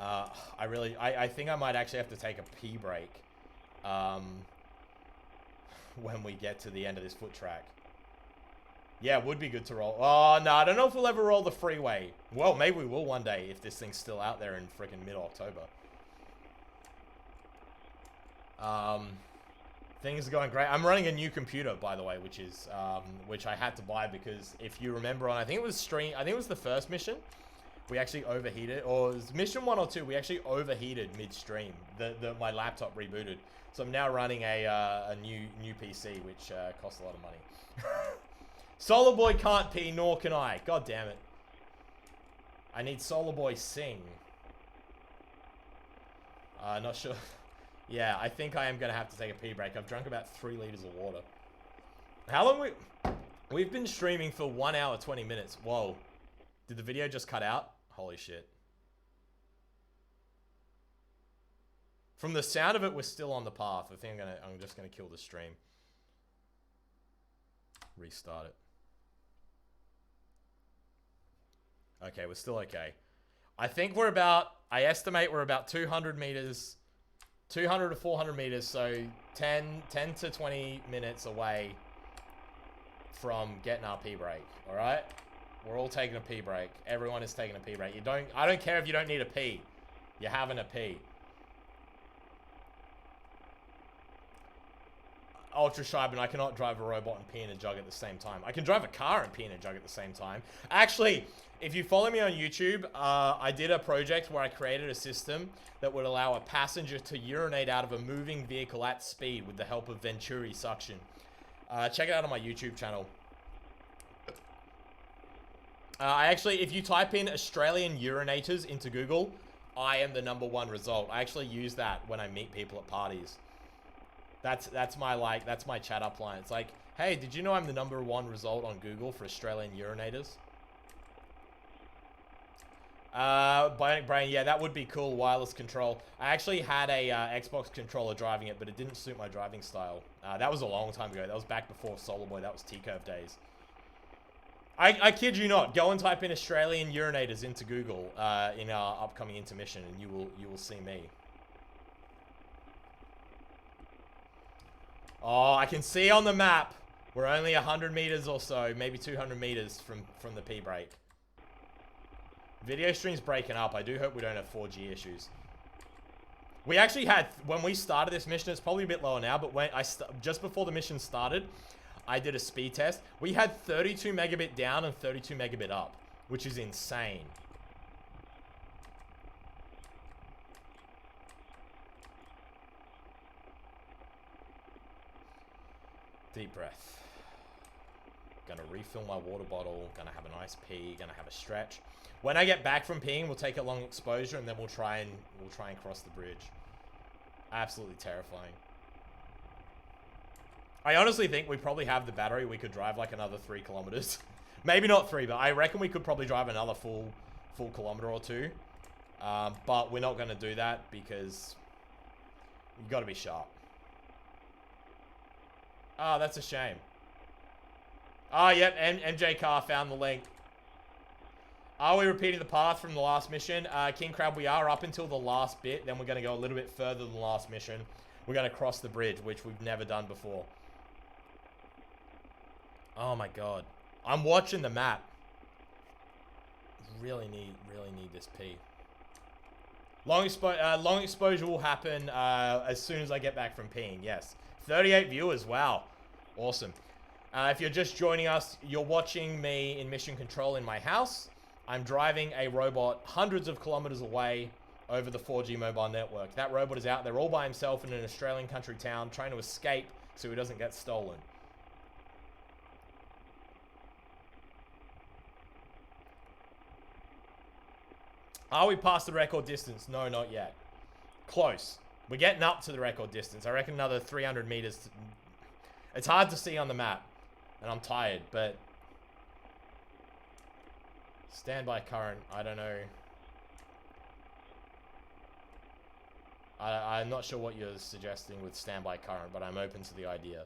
I think I might actually have to take a pee break when we get to the end of this foot track. Yeah, it would be good to roll. Oh, no, I don't know if we'll ever roll the freeway. Well, maybe we will one day if this thing's still out there in freaking mid-October. Things are going great. I'm running a new computer, by the way, which I had to buy because if you remember on, I think it was the first mission. We actually overheated, or it was mission 1 or 2. We actually overheated midstream. My laptop rebooted, so I'm now running a new PC, which costs a lot of money. SOLARBOI can't pee, nor can I. God damn it! I need SOLARBOI sing. Not sure. Yeah, I think I am gonna have to take a pee break. I've drunk about 3 liters of water. How long we've been streaming for 1 hour 20 minutes. Whoa. Did the video just cut out? Holy shit. From the sound of it, we're still on the path. I think I'm just gonna kill the stream. Restart it. Okay, we're still okay. I think I estimate we're about 200 meters, 200 to 400 meters, so 10 to 20 minutes away from getting our pee break, all right? We're all taking a pee break. Everyone is taking a pee break. I don't care if you don't need a pee. You're having a pee. Ultra shy, but I cannot drive a robot and pee in a jug at the same time. I can drive a car and pee in a jug at the same time. Actually, if you follow me on YouTube, I did a project where I created a system that would allow a passenger to urinate out of a moving vehicle at speed with the help of Venturi suction. Check it out on my YouTube channel. If you type in Australian urinators into Google, I am the #1 result. I actually use that when I meet people at parties. That's my chat up line. It's like, hey, did you know I'm the #1 result on Google for Australian urinators? Bionic Brain, yeah, that would be cool. Wireless control. I actually had a Xbox controller driving it, but it didn't suit my driving style. That was a long time ago. That was back before SOLARBOI. That was T-Curve days. I kid you not. Go and type in Australian urinators into Google in our upcoming intermission, and you will see me. Oh, I can see on the map. We're only 100 meters or so, maybe 200 meters from the pee break. Video stream's breaking up. I do hope we don't have 4G issues. We actually had, when we started this mission, it's probably a bit lower now, but when just before the mission started, I did a speed test. We had 32 megabit down and 32 megabit up, which is insane. Deep breath. Gonna refill my water bottle. Gonna have a nice pee. Gonna have a stretch. When I get back from peeing, we'll take a long exposure and then we'll try and cross the bridge. Absolutely terrifying. I honestly think we probably have the battery. We could drive like another 3 kilometers. Maybe not 3, but I reckon we could probably drive another full kilometer or 2. But we're not gonna do that because you gotta be sharp. Oh, that's a shame. Oh, yep, MJ Car found the link. Are we repeating the path from the last mission? King Crab, we are up until the last bit. Then we're going to go a little bit further than the last mission. We're going to cross the bridge, which we've never done before. Oh, my God. I'm watching the map. really need this P. Long exposure will happen as soon as I get back from peeing. Yes, 38 viewers. Wow, awesome. If you're just joining us, you're watching me in mission control in my house. I'm driving a robot hundreds of kilometers away over the 4G mobile network. That robot is out there all by himself in an Australian country town trying to escape so he doesn't get stolen. Are we past the record distance? No, not yet. Close. We're getting up to the record distance. I reckon another 300 meters. It's hard to see on the map. And I'm tired, but... Standby current, I don't know. I'm not sure what you're suggesting with standby current, but I'm open to the idea.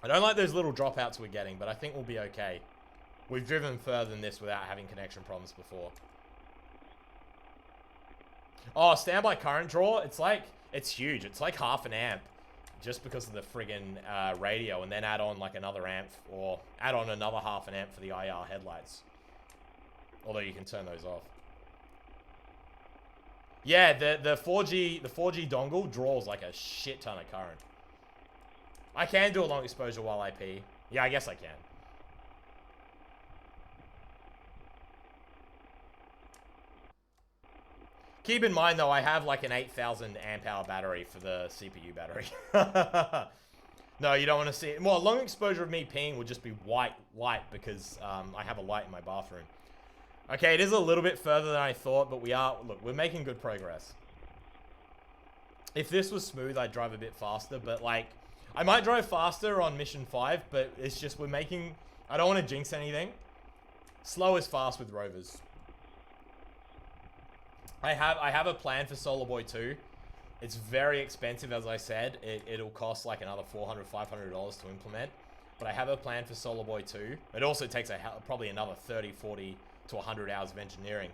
I don't like those little dropouts we're getting, but I think we'll be okay. We've driven further than this without having connection problems before. Oh, standby current draw, it's huge. It's like half an amp. Just because of the friggin' radio, and then add on like another amp, or add on another half an amp for the IR headlights. Although you can turn those off. Yeah, the 4G dongle draws like a shit ton of current. I can do a long exposure while I pee. Yeah, I guess I can. Keep in mind, though, I have like an 8,000 amp hour battery for the CPU battery. No, you don't want to see it. Well, a long exposure of me peeing would just be white light because I have a light in my bathroom. Okay, it is a little bit further than I thought, but look, we're making good progress. If this was smooth, I'd drive a bit faster, but like, I might drive faster on mission 5, but it's just I don't want to jinx anything. Slow is fast with rovers. I have a plan for SOLARBOI 2. It's very expensive, as I said. It'll cost like another $400, $500 to implement. But I have a plan for SOLARBOI 2. It also takes probably another 30, 40 to 100 hours of engineering.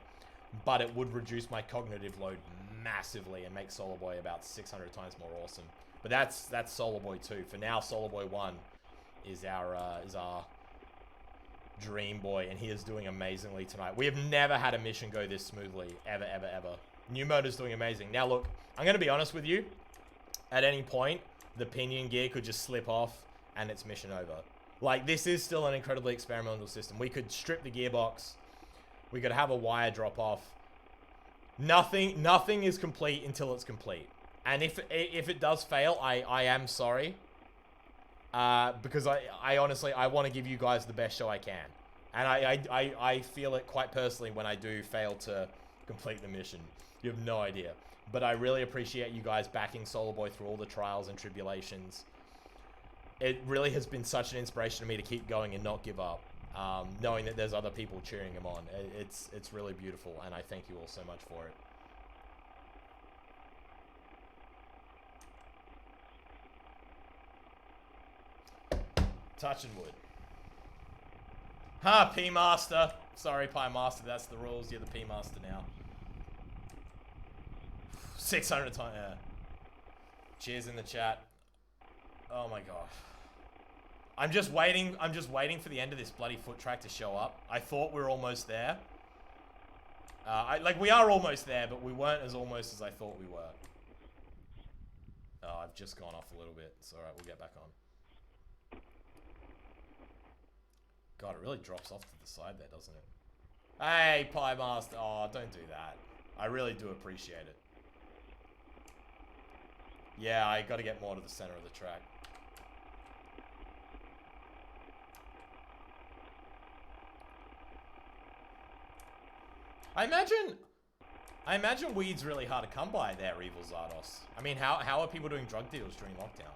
But it would reduce my cognitive load massively and make SOLARBOI about 600 times more awesome. But that's SOLARBOI 2. For now, SOLARBOI 1 is our dream boy, and he is doing amazingly tonight. We have never had a mission go this smoothly, ever. New motor's doing amazing. Now look, I'm going to be honest with you. At any point, the pinion gear could just slip off, and it's mission over. Like, this is still an incredibly experimental system. We could strip the gearbox. We could have a wire drop off. Nothing is complete until it's complete. And if it does fail, I am sorry. Because I honestly, I want to give you guys the best show I can. And I feel it quite personally when I do fail to complete the mission. You have no idea. But I really appreciate you guys backing SOLARBOI through all the trials and tribulations. It really has been such an inspiration to me to keep going and not give up. Knowing that there's other people cheering him on. It's really beautiful, and I thank you all so much for it. Touching wood. Ha, P-Master. Sorry, Pie-Master, that's the rules. You're the P-Master now. 600 times, yeah. Cheers in the chat. Oh my gosh. I'm just waiting for the end of this bloody foot track to show up. I thought we were almost there. We are almost there, but we weren't as almost as I thought we were. Oh, I've just gone off a little bit. It's alright, we'll get back on. God, it really drops off to the side there, doesn't it? Hey, Pie Master. Oh, don't do that. I really do appreciate it. Yeah, I gotta get more to the center of the track. I imagine weed's really hard to come by there, Evil Zardos. I mean, how are people doing drug deals during lockdown?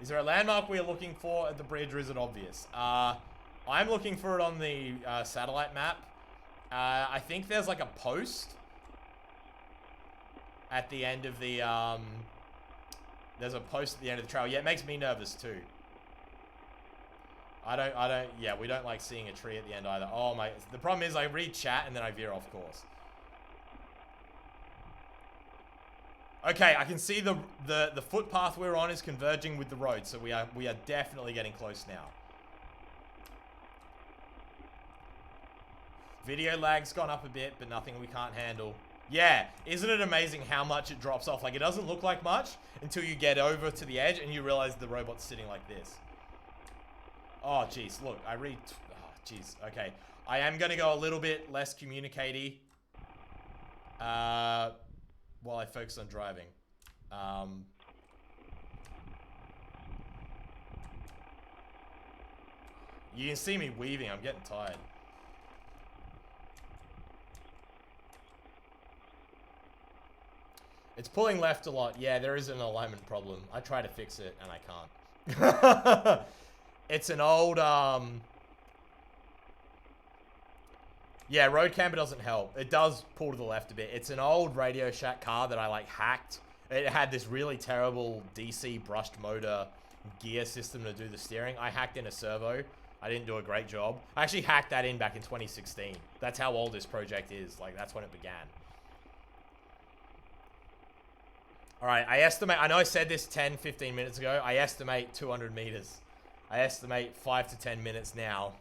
Is there a landmark we are looking for at the bridge, or is it obvious? I'm looking for it on the satellite map. I think there's like a post at the end of the, there's a post at the end of the trail. Yeah, it makes me nervous too. Yeah, we don't like seeing a tree at the end either. Oh my, the problem is I read chat and then I veer off course. Okay, I can see the footpath we're on is converging with the road, so we are definitely getting close now. Video lag's gone up a bit, but nothing we can't handle. Yeah, isn't it amazing how much it drops off? Like, it doesn't look like much until you get over to the edge and you realize the robot's sitting like this. Oh, jeez, look, oh, jeez, okay. I am gonna go a little bit less communicatey while I focus on driving. You can see me weaving, I'm getting tired. It's pulling left a lot. Yeah, there is an alignment problem. I try to fix it and I can't. It's an old, yeah, road camber doesn't help. It does pull to the left a bit. It's an old Radio Shack car that I like hacked. It had this really terrible DC brushed motor gear system to do the steering. I hacked in a servo. I didn't do a great job. I actually hacked that in back in 2016. That's how old this project is. Like, that's when it began. All right, I estimate, I know I said this 10, 15 minutes ago. I estimate 200 meters. I estimate 5 to 10 minutes now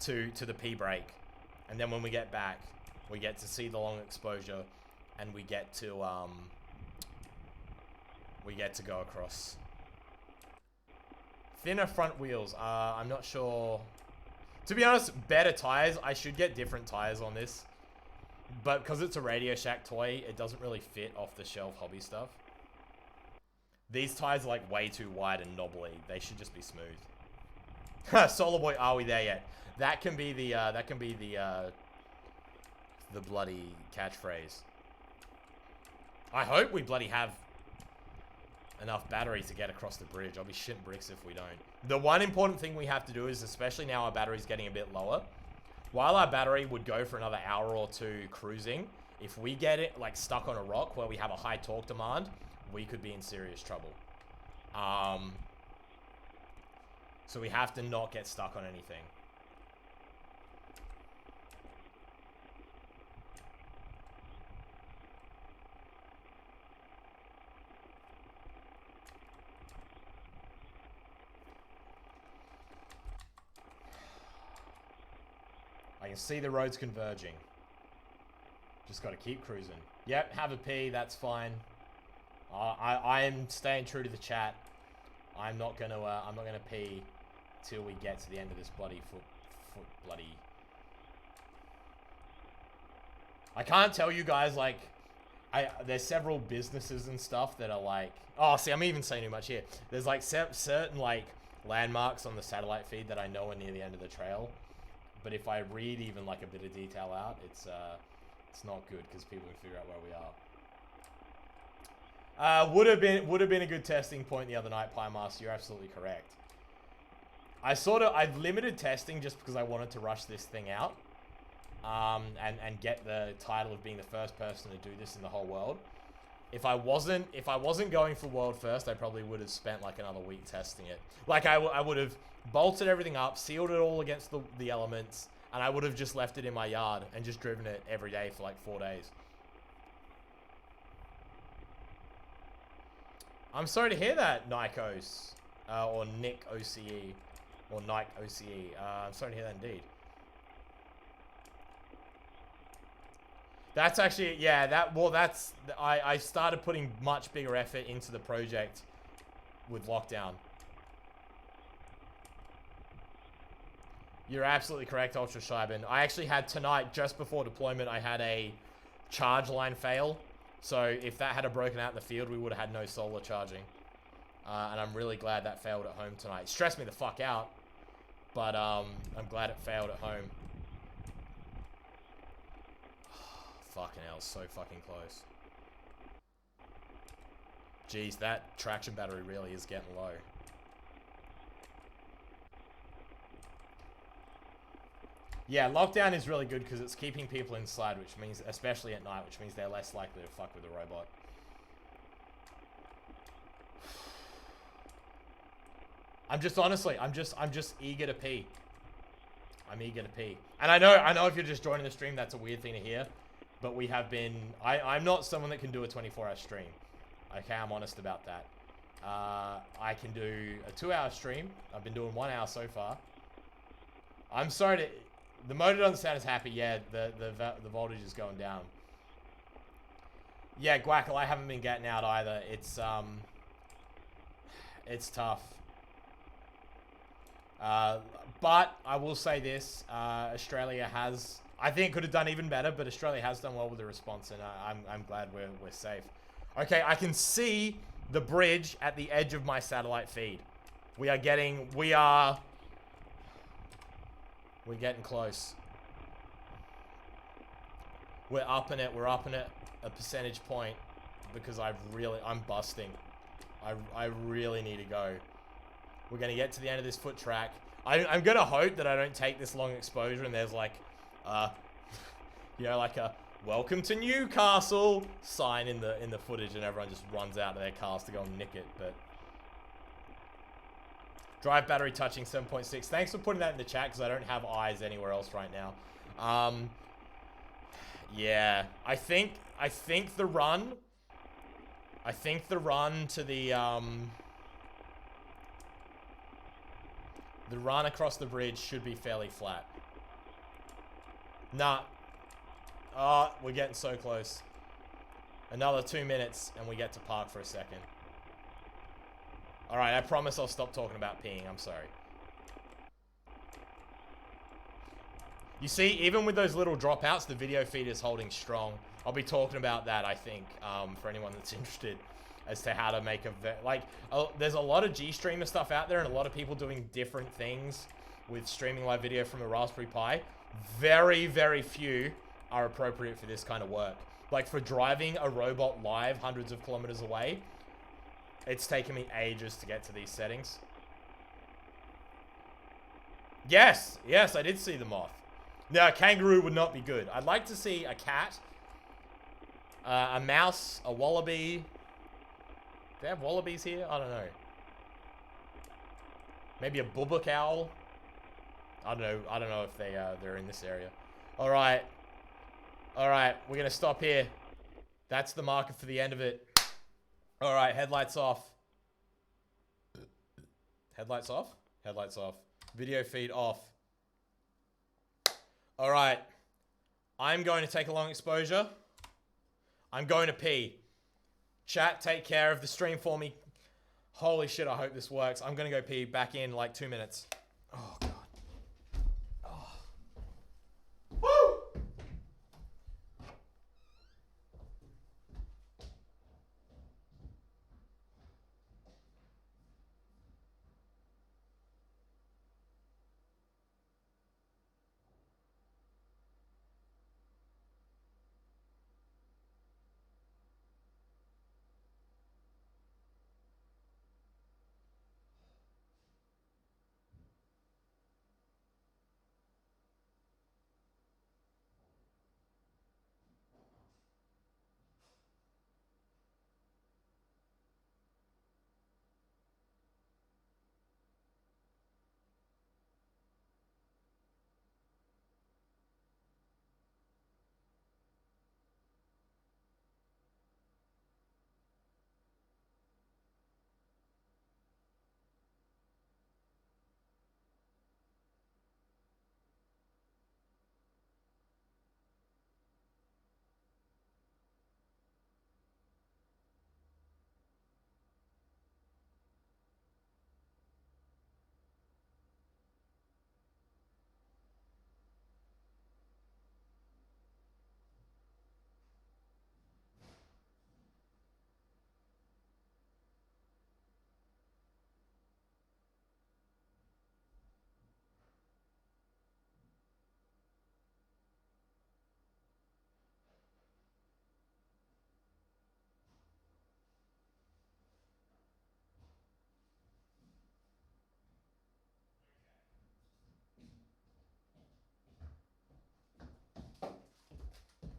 to the P break. And then when we get back, we get to see the long exposure and we get to go across. Thinner front wheels. I'm not sure. To be honest, better tires. I should get different tires on this. But because it's a Radio Shack toy, it doesn't really fit off-the-shelf hobby stuff. These tires are like way too wide and knobbly. They should just be smooth. SOLARBOI, are we there yet? That can be the bloody catchphrase. I hope we bloody have enough battery to get across the bridge. I'll be shitting bricks if we don't. The one important thing we have to do is, especially now our battery's getting a bit lower, while our battery would go for another hour or two cruising, if we get it like stuck on a rock where we have a high torque demand, we could be in serious trouble. So we have to not get stuck on anything. I can see the roads converging. Just got to keep cruising. Yep, have a pee, that's fine. I am staying true to the chat. I'm not gonna pee till we get to the end of this bloody bloody. I can't tell you guys, like, there's several businesses and stuff that are like, oh, see, I'm even saying too much here. There's like certain like landmarks on the satellite feed that I know are near the end of the trail. But if I read even like a bit of detail out, it's not good because people can figure out where we are. Would have been a good testing point the other night, Pie Master. You're absolutely correct. I've limited testing just because I wanted to rush this thing out, and get the title of being the first person to do this in the whole world. If I wasn't going for world first, I probably would have spent like another week testing it. Like I would have bolted everything up, sealed it all against the elements, and I would have just left it in my yard and just driven it every day for like 4 days. I'm sorry to hear that, Nikos, or Nick OCE, or Nike OCE. I'm sorry to hear that indeed. That's actually, yeah, I started putting much bigger effort into the project with lockdown. You're absolutely correct, Ultra Shiban. I actually had tonight, just before deployment, I had a charge line fail. So if that had broken out in the field, we would have had no solar charging. And I'm really glad that failed at home tonight. It stressed me the fuck out, but I'm glad it failed at home. Fucking hell, so fucking close. Jeez, that traction battery really is getting low. Yeah, lockdown is really good because it's keeping people inside, which means, especially at night, which means they're less likely to fuck with the robot. I'm just eager to pee. I'm eager to pee. And I know if you're just joining the stream, that's a weird thing to hear, but we have been, I'm not someone that can do a 24-hour stream. Okay, I'm honest about that. I can do a 2-hour stream. I've been doing 1 hour so far. I'm sorry to, The motor doesn't sound as happy. Yeah, the voltage is going down. Yeah, Guackle, I haven't been getting out either. It's tough. But I will say this: Australia has. I think could have done even better, but Australia has done well with the response, and I'm glad we're safe. Okay, I can see the bridge at the edge of my satellite feed. We're getting close. We're upping it a percentage point because I'm busting. I really need to go. We're gonna get to the end of this foot track. I'm gonna hope that I don't take this long exposure and there's like, you know, like a "Welcome to Newcastle" sign in the footage and everyone just runs out of their cars to go and nick it. But drive battery touching 7.6. Thanks for putting that in the chat because I don't have eyes anywhere else right now. Yeah, I think the run to the run across the bridge should be fairly flat. Nah. Oh, we're getting so close. Another 2 minutes and we get to park for a second. Alright, I promise I'll stop talking about peeing. I'm sorry. You see, even with those little dropouts, the video feed is holding strong. I'll be talking about that, I think, for anyone that's interested as to how to make there's a lot of G-Streamer stuff out there and a lot of people doing different things with streaming live video from a Raspberry Pi. Very, very few are appropriate for this kind of work. Like for driving a robot live hundreds of kilometers away, it's taken me ages to get to these settings. Yes, I did see the moth. No, a kangaroo would not be good. I'd like to see a cat, a mouse, a wallaby. Do they have wallabies here? I don't know. Maybe a bubuk owl. I don't know if they're in this area. All right, we're gonna stop here. That's the marker for the end of it. All right, headlights off. Headlights off. Headlights off. Video feed off. All right, I'm going to take a long exposure. I'm going to pee. Chat, take care of the stream for me. Holy shit, I hope this works. I'm going to go pee. Back in like 2 minutes. Oh, God. Oh. Woo!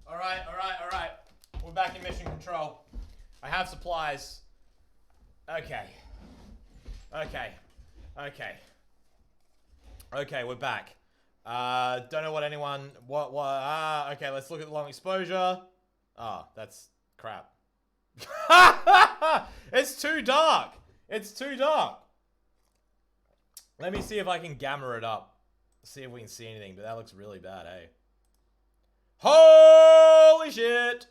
All right. We're back in mission control. I have supplies. Okay, we're back. Don't know what anyone... okay, let's look at the long exposure. Oh, that's crap. It's too dark. Let me see if I can gamma it up. see if we can see anything, but that looks really bad, eh? Holy shit!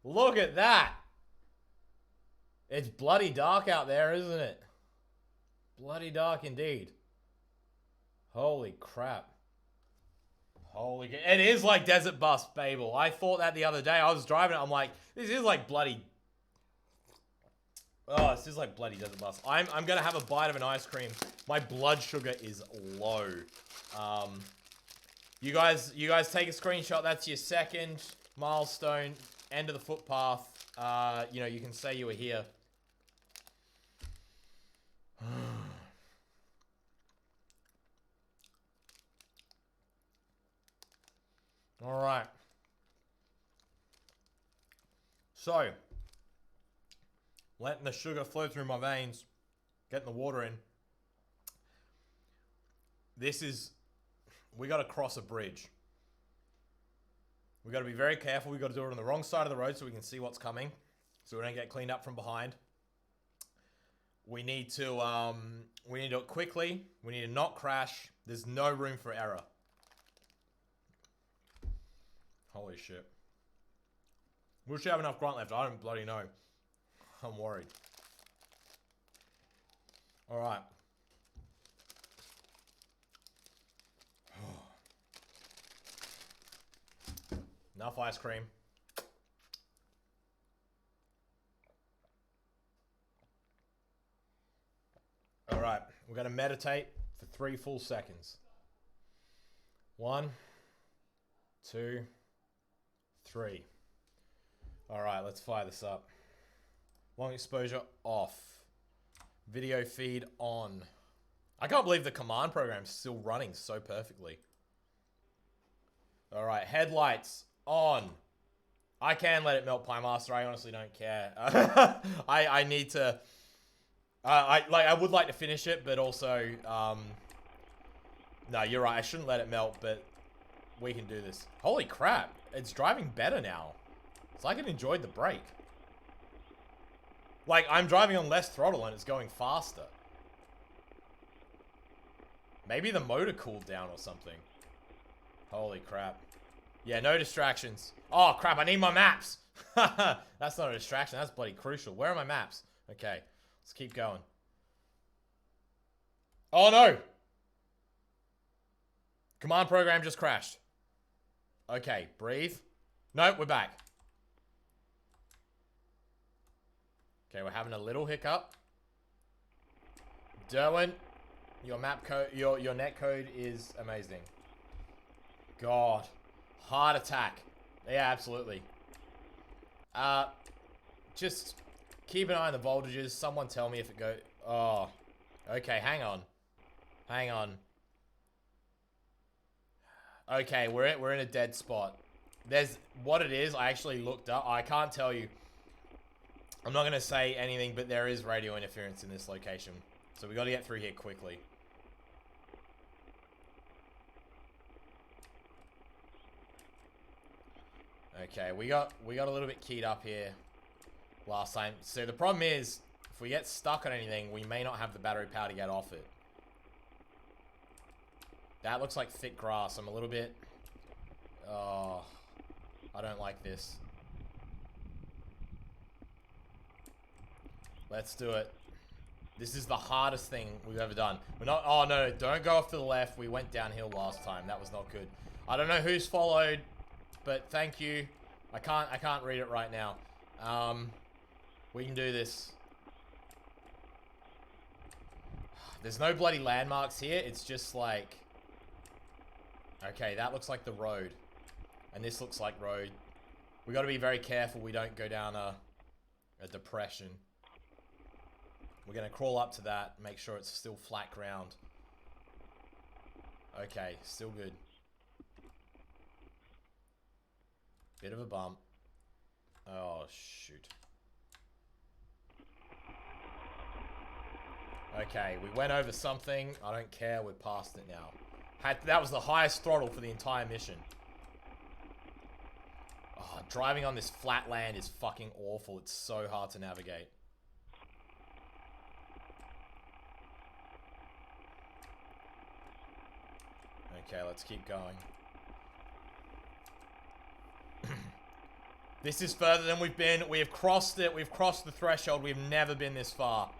Look at that! It's bloody dark out there, isn't it? Bloody dark indeed. Holy crap. It is like Desert Bus, Babel. I thought that the other day. I was driving it. I'm like, this is like bloody... Oh, this is like bloody Desert Bus. I'm going to have a bite of an ice cream. My blood sugar is low. You guys take a screenshot. That's your second milestone. End of the footpath. You know, you can say you were here. All right. So, letting the sugar flow through my veins, getting the water in. We got to cross a bridge. We got to be very careful. We got to do it on the wrong side of the road so we can see what's coming, so we don't get cleaned up from behind. We need to do it quickly. We need to not crash. There's no room for error. Holy shit. We should have enough grunt left. I don't bloody know. I'm worried. Alright. Enough ice cream. Alright. We're going to meditate for 3 full seconds. 1, 2, 3. Alright, let's fire this up. Long exposure off. Video feed on. I can't believe the command program's still running so perfectly. Alright, headlights on. I can let it melt, Pie Master. I honestly don't care. I need to... I would like to finish it, but also... no, you're right. I shouldn't let it melt, but we can do this. Holy crap. It's driving better now. It's like it enjoyed the brake. Like, I'm driving on less throttle and it's going faster. Maybe the motor cooled down or something. Holy crap. Yeah, no distractions. Oh, crap, I need my maps. That's not a distraction. That's bloody crucial. Where are my maps? Okay, let's keep going. Oh, no. Command program just crashed. Okay, breathe. Nope, we're back. Okay, we're having a little hiccup. Derwin, your map code, your net code is amazing. God, heart attack. Yeah, absolutely. Just keep an eye on the voltages. Someone tell me if it goes. Oh, okay. Hang on, hang on. Okay, we're in a dead spot. There's what it is. I actually looked up. I can't tell you. I'm not going to say anything, but there is radio interference in this location. So we got to get through here quickly. Okay, we got a little bit keyed up here last time. So the problem is, if we get stuck on anything, we may not have the battery power to get off it. That looks like thick grass. I'm a little bit... Oh, I don't like this. Let's do it. This is the hardest thing we've ever done. We're not... Oh, no. Don't go off to the left. We went downhill last time. That was not good. I don't know who's followed, but thank you. I can't read it right now. We can do this. There's no bloody landmarks here. It's just like... Okay, that looks like the road. And this looks like road. We got to be very careful we don't go down a depression. We're going to crawl up to that, make sure it's still flat ground. Okay, still good. Bit of a bump. Oh, shoot. Okay, we went over something. I don't care, we're past it now. That was the highest throttle for the entire mission. Oh, driving on this flat land is fucking awful. It's so hard to navigate. Okay, let's keep going. This is further than we've been. We have crossed it. We've crossed the threshold. We've never been this far.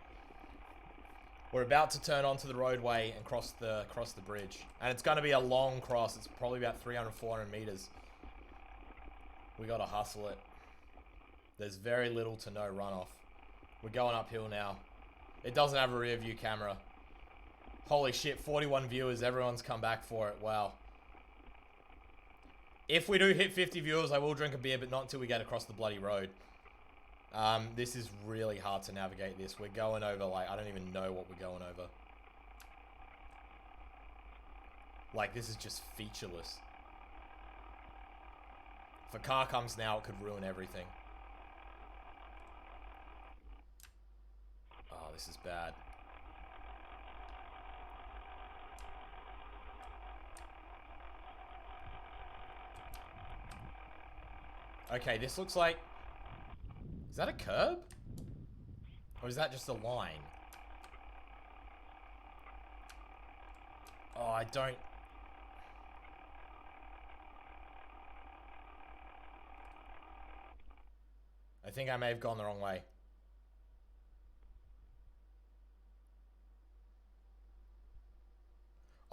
We're about to turn onto the roadway and cross the bridge. And it's going to be a long cross. It's probably about 300, 400 meters. We got to hustle it. There's very little to no runoff. We're going uphill now. It doesn't have a rear view camera. Holy shit, 41 viewers. Everyone's come back for it. Wow. If we do hit 50 viewers, I will drink a beer, but not until we get across the bloody road. This is really hard to navigate this. We're going over, like, I don't even know what we're going over. Like, this is just featureless. If a car comes now, it could ruin everything. Oh, this is bad. Okay, this looks like... Is that a curb? Or is that just a line? Oh, I don't... I think I may have gone the wrong way.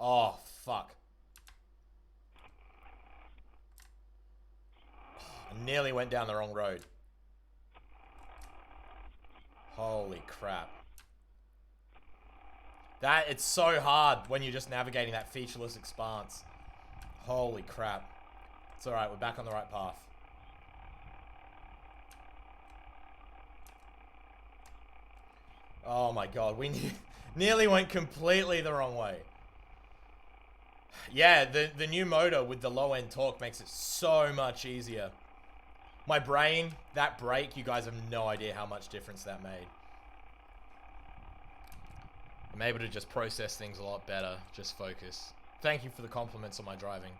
Oh, fuck. I nearly went down the wrong road. Holy crap. It's so hard when you're just navigating that featureless expanse. Holy crap. It's alright, we're back on the right path. Oh my god, we nearly went completely the wrong way. Yeah, the new motor with the low end torque makes it so much easier. My brain, that brake, you guys have no idea how much difference that made. I'm able to just process things a lot better, just focus. Thank you for the compliments on my driving.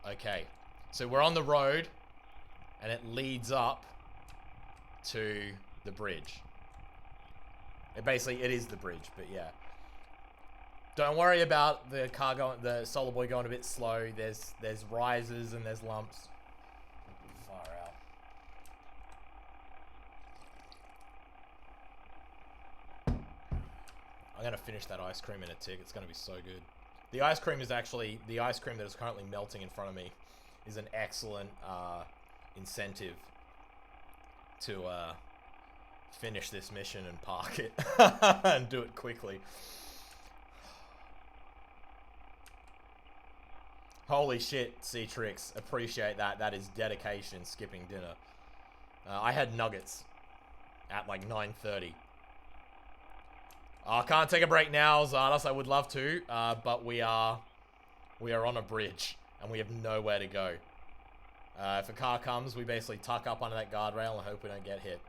Okay, so we're on the road, and it leads up to the bridge. It is the bridge, but yeah. Don't worry about the SOLARBOI going a bit slow. There's rises and there's lumps. Far out. I'm gonna finish that ice cream in a tick. It's gonna be so good. The ice cream is actually the ice cream that is currently melting in front of me. Is an excellent incentive to finish this mission and park it and do it quickly. Holy shit, C-Trix. Appreciate that. That is dedication, skipping dinner. I had nuggets at like 9:30. I can't take a break now, Zardos. I would love to, but we are on a bridge, and we have nowhere to go. If a car comes, we basically tuck up under that guardrail and hope we don't get hit.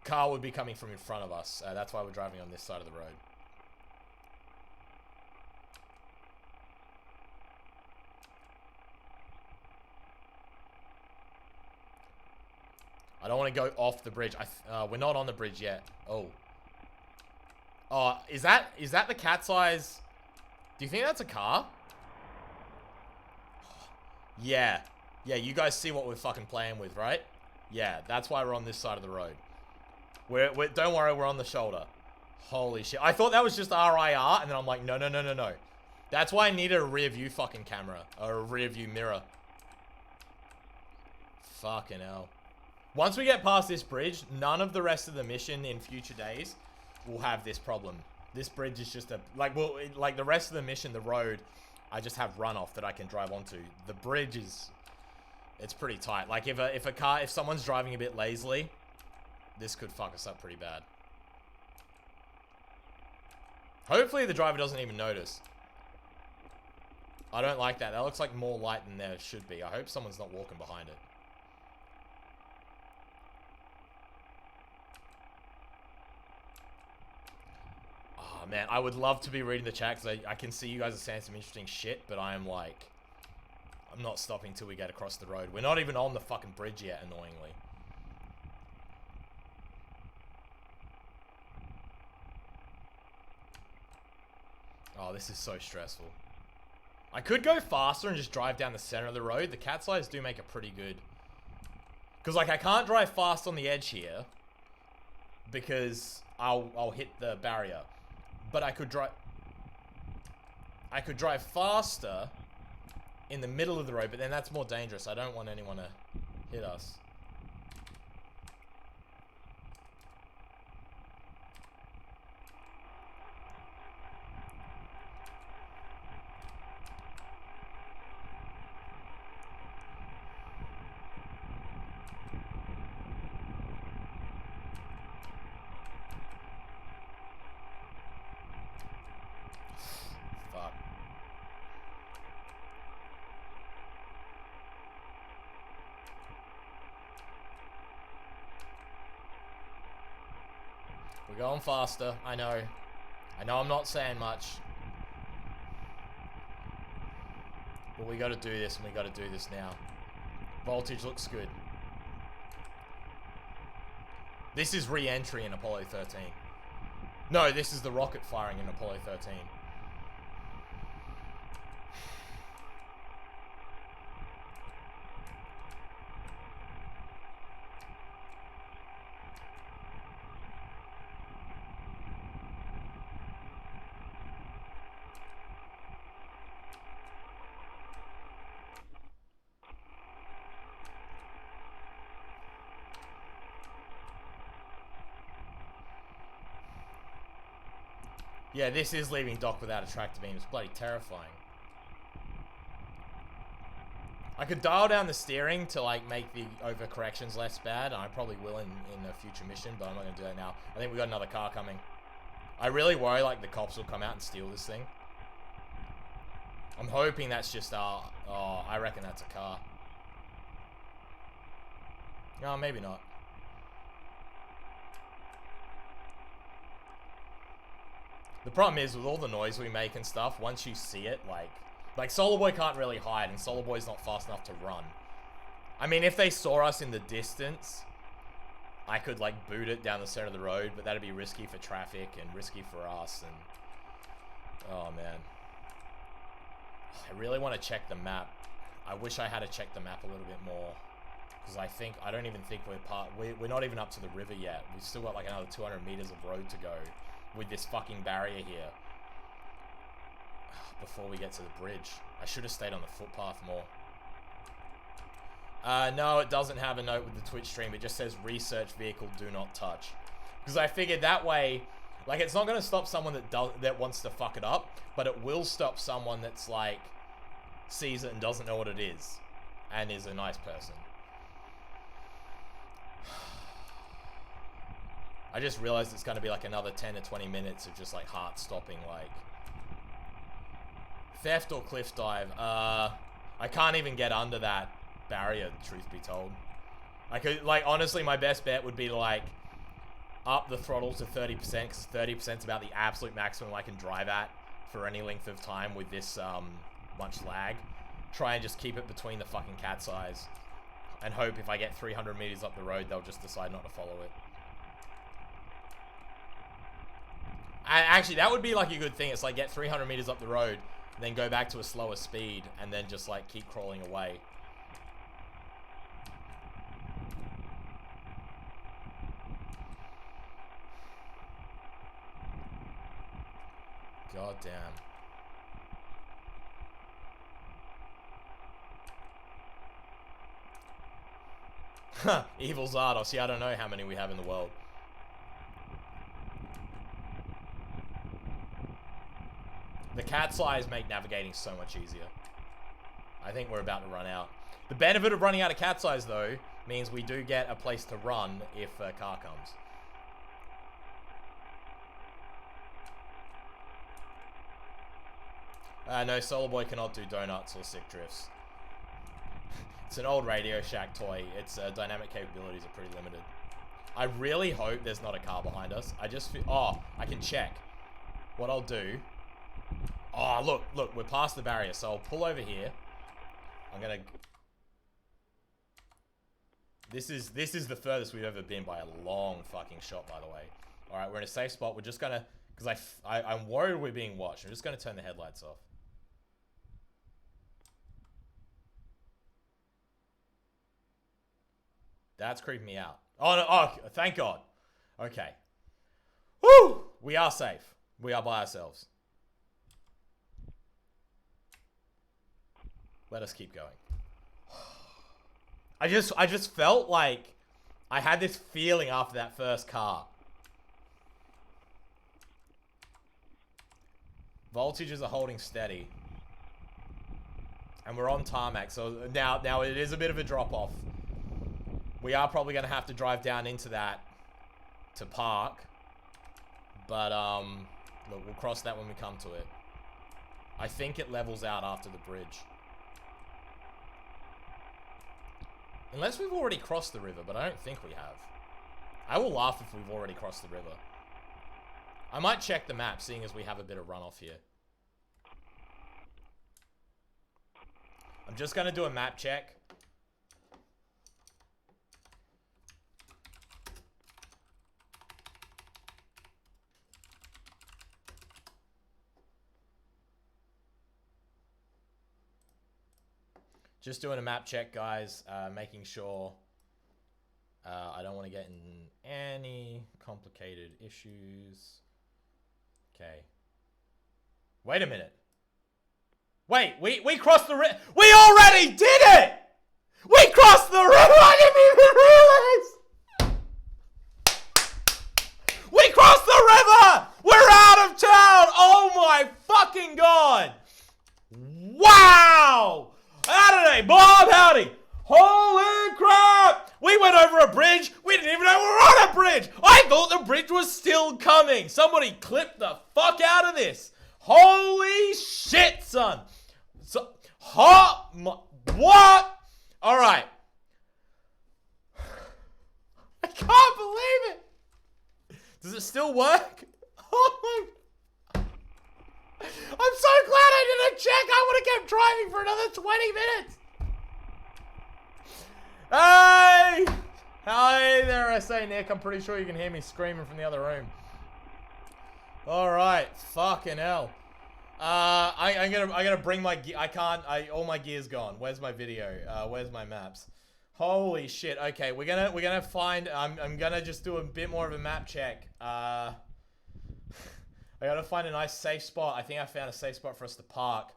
Car would be coming from in front of us. That's why we're driving on this side of the road. I don't want to go off the bridge. We're not on the bridge yet. Oh. Oh, is that the cat's eyes? Do you think that's a car? Yeah. Yeah, you guys see what we're fucking playing with, right? Yeah, that's why we're on this side of the road. Don't worry, we're on the shoulder. Holy shit. I thought that was just RIR, and then I'm like, no. That's why I needed a rear view fucking camera. Or a rear view mirror. Fucking hell. Once we get past this bridge, none of the rest of the mission in future days will have this problem. This bridge is just like the rest of the mission, the road, I just have runoff that I can drive onto. The bridge it's pretty tight. Like if someone's driving a bit lazily, this could fuck us up pretty bad. Hopefully the driver doesn't even notice. I don't like that. That looks like more light than there should be. I hope someone's not walking behind it. Oh, man, I would love to be reading the chat because I can see you guys are saying some interesting shit, but I am like... I'm not stopping till we get across the road. We're not even on the fucking bridge yet, annoyingly. Oh, this is so stressful. I could go faster and just drive down the center of the road. The cat's eyes do make it pretty good. Because, like, I can't drive fast on the edge here. Because I'll hit the barrier. But I could drive faster in the middle of the road, but then that's more dangerous. I don't want anyone to hit us. Fuck. We're going faster. I know. I know I'm not saying much. But we gotta do this, and we gotta do this now. Voltage looks good. This is re-entry in Apollo 13. No, this is the rocket firing in Apollo 13. Yeah, this is leaving Doc without a tractor beam. It's bloody terrifying. I could dial down the steering to, like, make the overcorrections less bad. And I probably will in a future mission, but I'm not going to do that now. I think we got another car coming. I really worry, like, the cops will come out and steal this thing. I'm hoping that's just our... Oh, I reckon that's a car. No, maybe not. The problem is, with all the noise we make and stuff, once you see it, like SOLARBOI can't really hide, and SOLARBOI's not fast enough to run. I mean, if they saw us in the distance, I could, like, boot it down the center of the road, but that'd be risky for traffic and risky for us, and... Oh, man. I really want to check the map. I wish I had to check the map a little bit more. Because I don't even think we're not even up to the river yet. We've still got, like, another 200 meters of road to go. With this fucking barrier here. Before we get to the bridge. I should have stayed on the footpath more. No, it doesn't have a note with the Twitch stream. It just says research vehicle do not touch. Because I figured that way, like, it's not going to stop someone that wants to fuck it up, but it will stop someone that's, like, sees it and doesn't know what it is. And is a nice person. I just realized it's going to be like another 10 to 20 minutes of just like heart-stopping, like... Theft or cliff dive? I can't even get under that barrier, truth be told. I could, like, honestly, my best bet would be to, like, up the throttle to 30%, because 30% is about the absolute maximum I can drive at for any length of time with this, much lag. Try and just keep it between the fucking cat's eyes. And hope if I get 300 meters up the road, they'll just decide not to follow it. Actually, that would be, like, a good thing. It's like, get 300 meters up the road, then go back to a slower speed, and then just, like, keep crawling away. God damn. Huh, Evil Zardos. See, I don't know how many we have in the world. The cat's eyes make navigating so much easier. I think we're about to run out. The benefit of running out of cat's eyes, though, means we do get a place to run if a car comes. No, SOLARBOI cannot do donuts or sick drifts. It's an old Radio Shack toy. Its dynamic capabilities are pretty limited. I really hope there's not a car behind us. I just feel... Oh, I can check. What I'll do... Oh, look, we're past the barrier, so I'll pull over here. I'm gonna... This is the furthest we've ever been by a long fucking shot, by the way. Alright, we're in a safe spot. We're just gonna Because I'm worried we're being watched. I'm just going to turn the headlights off. That's creeping me out. Oh, no. Oh, thank God. Okay. Woo! We are safe. We are by ourselves. Let us keep going. I just felt like I had this feeling after that first car. Voltages are holding steady. And we're on tarmac, so now it is a bit of a drop-off. We are probably going to have to drive down into that to park. But, look, we'll cross that when we come to it. I think it levels out after the bridge. Unless we've already crossed the river, but I don't think we have. I will laugh if we've already crossed the river. I might check the map, seeing as we have a bit of runoff here. I'm just going to do a map check. Just doing a map check, guys. Making sure I don't want to get in any complicated issues. Okay. Wait a minute. Wait, we crossed the river. We already did it! We crossed the river! I didn't even realize! We crossed the river! We're out of town! Oh my fucking God! Wow! Howdy, Bob, howdy! Holy crap! We went over a bridge. We didn't even know we were on a bridge. I thought the bridge was still coming. Somebody clip the fuck out of this. Holy shit, son. So, what? All right. I can't believe it. Does it still work? Oh my. I'm so glad I didn't check. I would have kept driving for another 20 minutes. Hey! Hi there, SA Nick. I'm pretty sure you can hear me screaming from the other room. Alright, fucking hell. I'm gonna bring my gear. All my gear's gone. Where's my video? Where's my maps? Holy shit. Okay, we're gonna find, I'm gonna just do a bit more of a map check. I gotta find a nice safe spot. I think I found a safe spot for us to park.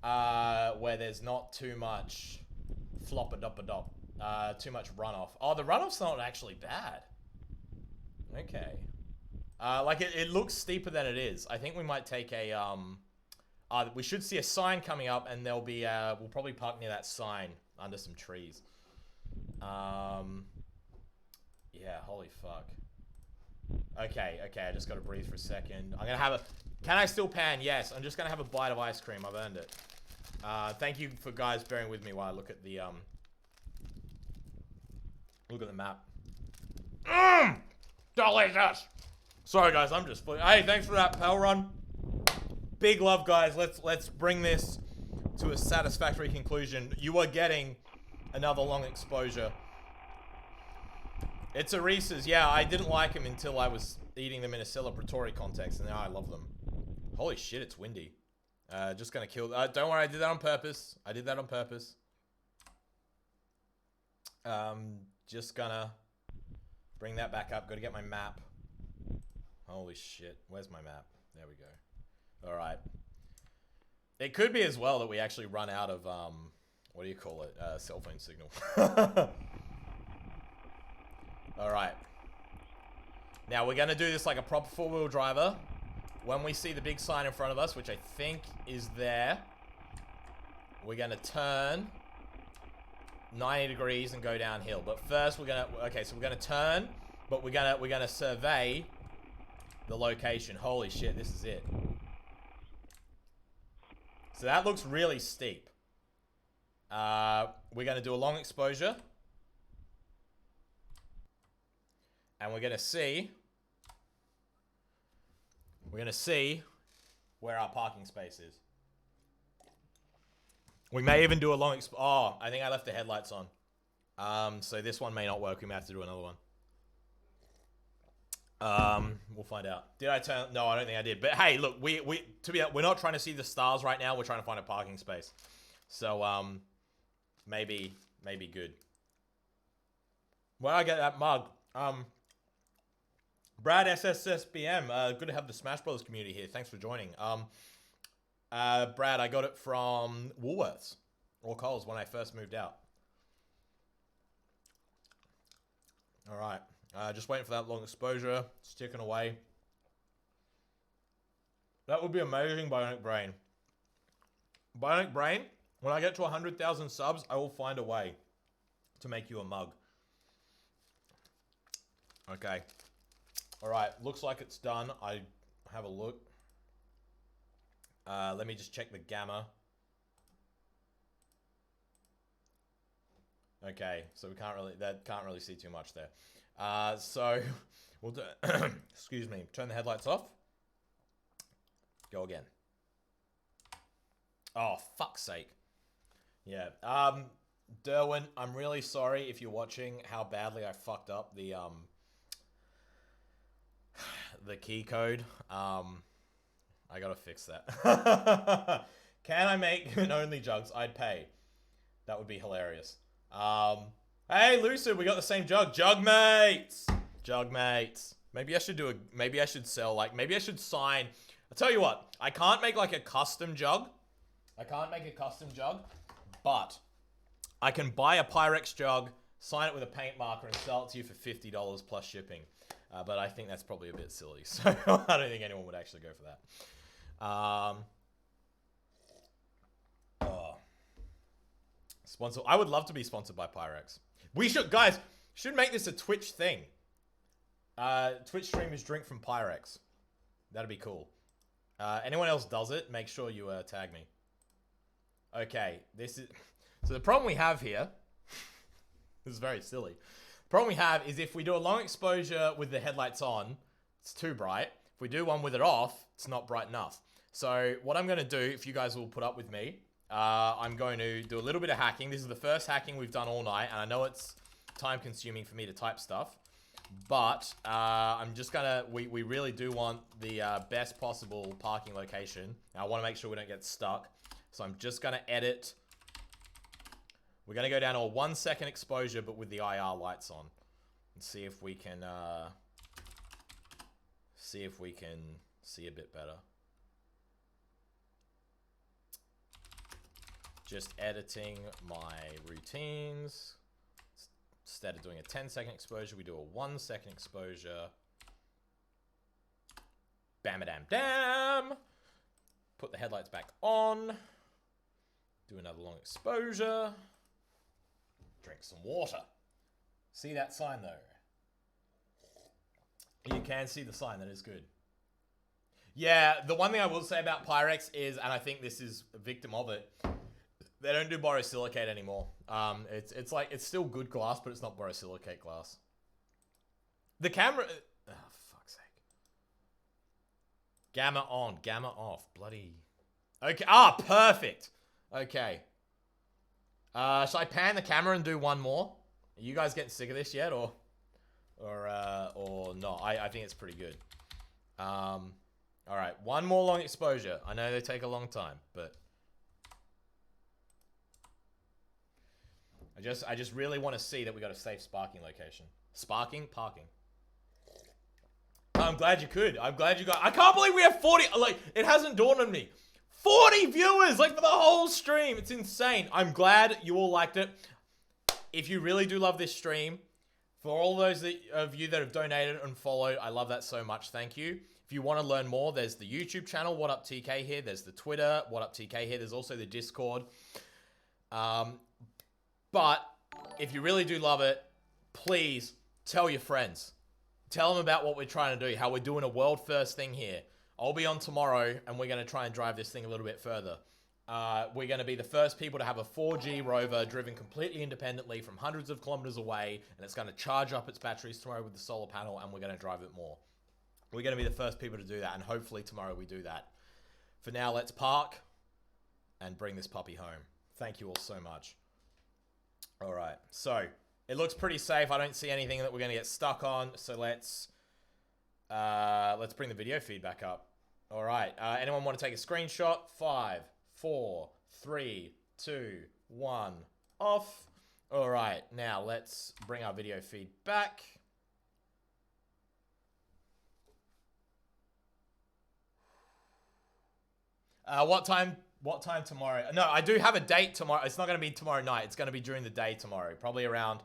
Where there's not too much flop-a-dop-a-dop. Too much runoff. Oh, the runoff's not actually bad. Okay. Like it looks steeper than it is. I think we might take a, we should see a sign coming up and there'll be, we'll probably park near that sign under some trees. Yeah, holy fuck. Okay, I just gotta breathe for a second. I'm gonna have a, can I still pan? Yes, I'm just gonna have a bite of ice cream. I've earned it. Thank you for guys bearing with me while I look at the, map. Delicious! Sorry guys, I'm just, hey, thanks for that Pell Run. Big love guys, let's bring this to a satisfactory conclusion. You are getting another long exposure. It's a Reese's. Yeah, I didn't like them until I was eating them in a celebratory context, and now I love them. Holy shit, it's windy. Just gonna kill, don't worry, I did that on purpose. I did that on purpose. Just gonna bring that back up. Gotta get my map. Holy shit. Where's my map? There we go. Alright. It could be as well that we actually run out of, what do you call it? Cell phone signal. Alright. Now we're gonna do this like a proper four-wheel driver. When we see the big sign in front of us, which I think is there, we're gonna turn 90 degrees and go downhill. But first we're gonna, okay, so we're gonna turn, but we're gonna survey the location. Holy shit, this is it. So that looks really steep. We're gonna do a long exposure. And we're gonna see where our parking space is. We may even do a long oh, I think I left the headlights on. So this one may not work. We may have to do another one. We'll find out. Did I turn? No, I don't think I did. But hey, look, we're not trying to see the stars right now. We're trying to find a parking space. So maybe good. Where I get that mug? Brad SSSBM. Good to have the Smash Brothers community here. Thanks for joining. Brad, I got it from Woolworths or Coles when I first moved out. All right. Just waiting for that long exposure. It's ticking away. That would be amazing, Bionic Brain. Bionic Brain, when I get to 100,000 subs, I will find a way to make you a mug. Okay. All right. Looks like it's done. I have a look. Let me just check the gamma. Okay, so we can't really see too much there. So we'll do, excuse me, turn the headlights off. Go again. Oh, fuck's sake. Yeah. Derwin, I'm really sorry if you're watching how badly I fucked up the key code. I gotta fix that. Can I make an only jugs? I'd pay. That would be hilarious. Hey, Lucid, we got the same jug. Jug mates. Jug mates. Maybe I should sell, like, maybe I should sign. I'll tell you what, I can't make like a custom jug. But I can buy a Pyrex jug, sign it with a paint marker, and sell it to you for $50 plus shipping. But I think that's probably a bit silly, so I don't think anyone would actually go for that. Sponsor. I would love to be sponsored by Pyrex. We should make this a Twitch thing. Twitch streamers drink from Pyrex. That'd be cool. Anyone else does it, make sure you tag me. Okay, so the problem we have here, this is very silly. The problem we have is if we do a long exposure with the headlights on, it's too bright. If we do one with it off, it's not bright enough. So what I'm going to do, if you guys will put up with me, I'm going to do a little bit of hacking. This is the first hacking we've done all night, and I know it's time consuming for me to type stuff, but I'm just gonna, we really do want the best possible parking location. I want to make sure we don't get stuck, so I'm just gonna edit. We're gonna go down to a 1 second exposure, but with the IR lights on, and see if we can see a bit better. Just editing my routines. Instead of doing a 10-second exposure, we do a 1 second exposure. Bam-a-dam-dam. Put the headlights back on. Do another long exposure. Drink some water. See that sign though? You can see the sign, that is good. Yeah, the one thing I will say about Pyrex is, and I think this is a victim of it, they don't do borosilicate anymore. It's like, it's still good glass, but it's not borosilicate glass. The camera, oh, fuck's sake. Gamma on, gamma off, bloody. Okay, perfect. Okay. Should I pan the camera and do one more? Are you guys getting sick of this yet, or not? I think it's pretty good. All right, one more long exposure. I know they take a long time, but I just really want to see that we got a safe parking location. Parking. I'm glad you could. I'm glad you got. I can't believe we have 40. Like, it hasn't dawned on me. 40 viewers, like, for the whole stream. It's insane. I'm glad you all liked it. If you really do love this stream, for all those of you that have donated and followed, I love that so much. Thank you. If you want to learn more, there's the YouTube channel, What Up TK here. There's the Twitter, What Up TK here. There's also the Discord. But if you really do love it, please tell your friends. Tell them about what we're trying to do, how we're doing a world first thing here. I'll be on tomorrow, and we're going to try and drive this thing a little bit further. We're going to be the first people to have a 4G rover driven completely independently from hundreds of kilometers away, and it's going to charge up its batteries tomorrow with the solar panel, and we're going to drive it more. We're going to be the first people to do that, and hopefully tomorrow we do that. For now, let's park and bring this puppy home. Thank you all so much. All right, so it looks pretty safe. I don't see anything that we're going to get stuck on, so let's Let's bring the video feed back up. All right. Anyone want to take a screenshot? 5, 4, 3, 2, 1, off. All right. Now let's bring our video feed back. What time tomorrow? No, I do have a date tomorrow. It's not going to be tomorrow night. It's going to be during the day tomorrow. Probably around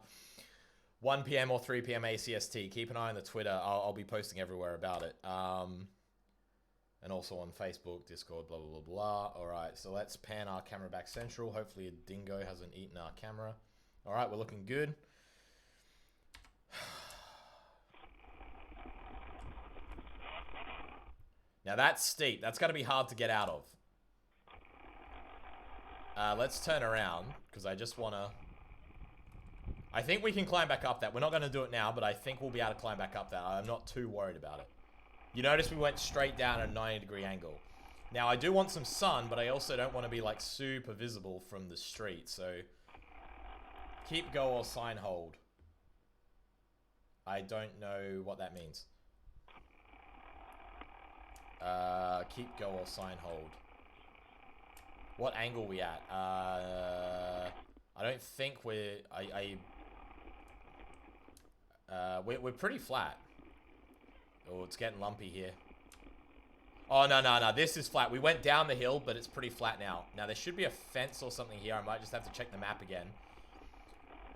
1 p.m. or 3 p.m. ACST. Keep an eye on the Twitter. I'll be posting everywhere about it. And also on Facebook, Discord, blah, blah, blah, blah. All right, so let's pan our camera back central. Hopefully a dingo hasn't eaten our camera. All right, we're looking good. Now that's steep. That's going to be hard to get out of. Let's turn around, because I just want to... I think we can climb back up that. We're not going to do it now, but I think we'll be able to climb back up that. I'm not too worried about it. You notice we went straight down at a 90-degree angle. Now, I do want some sun, but I also don't want to be, like, super visible from the street, so... Keep go or sign hold. I don't know what that means. Keep go or sign hold. What angle we at? I don't think we're... we're pretty flat. Oh, it's getting lumpy here. Oh, no. This is flat. We went down the hill, but it's pretty flat now. Now, there should be a fence or something here. I might just have to check the map again.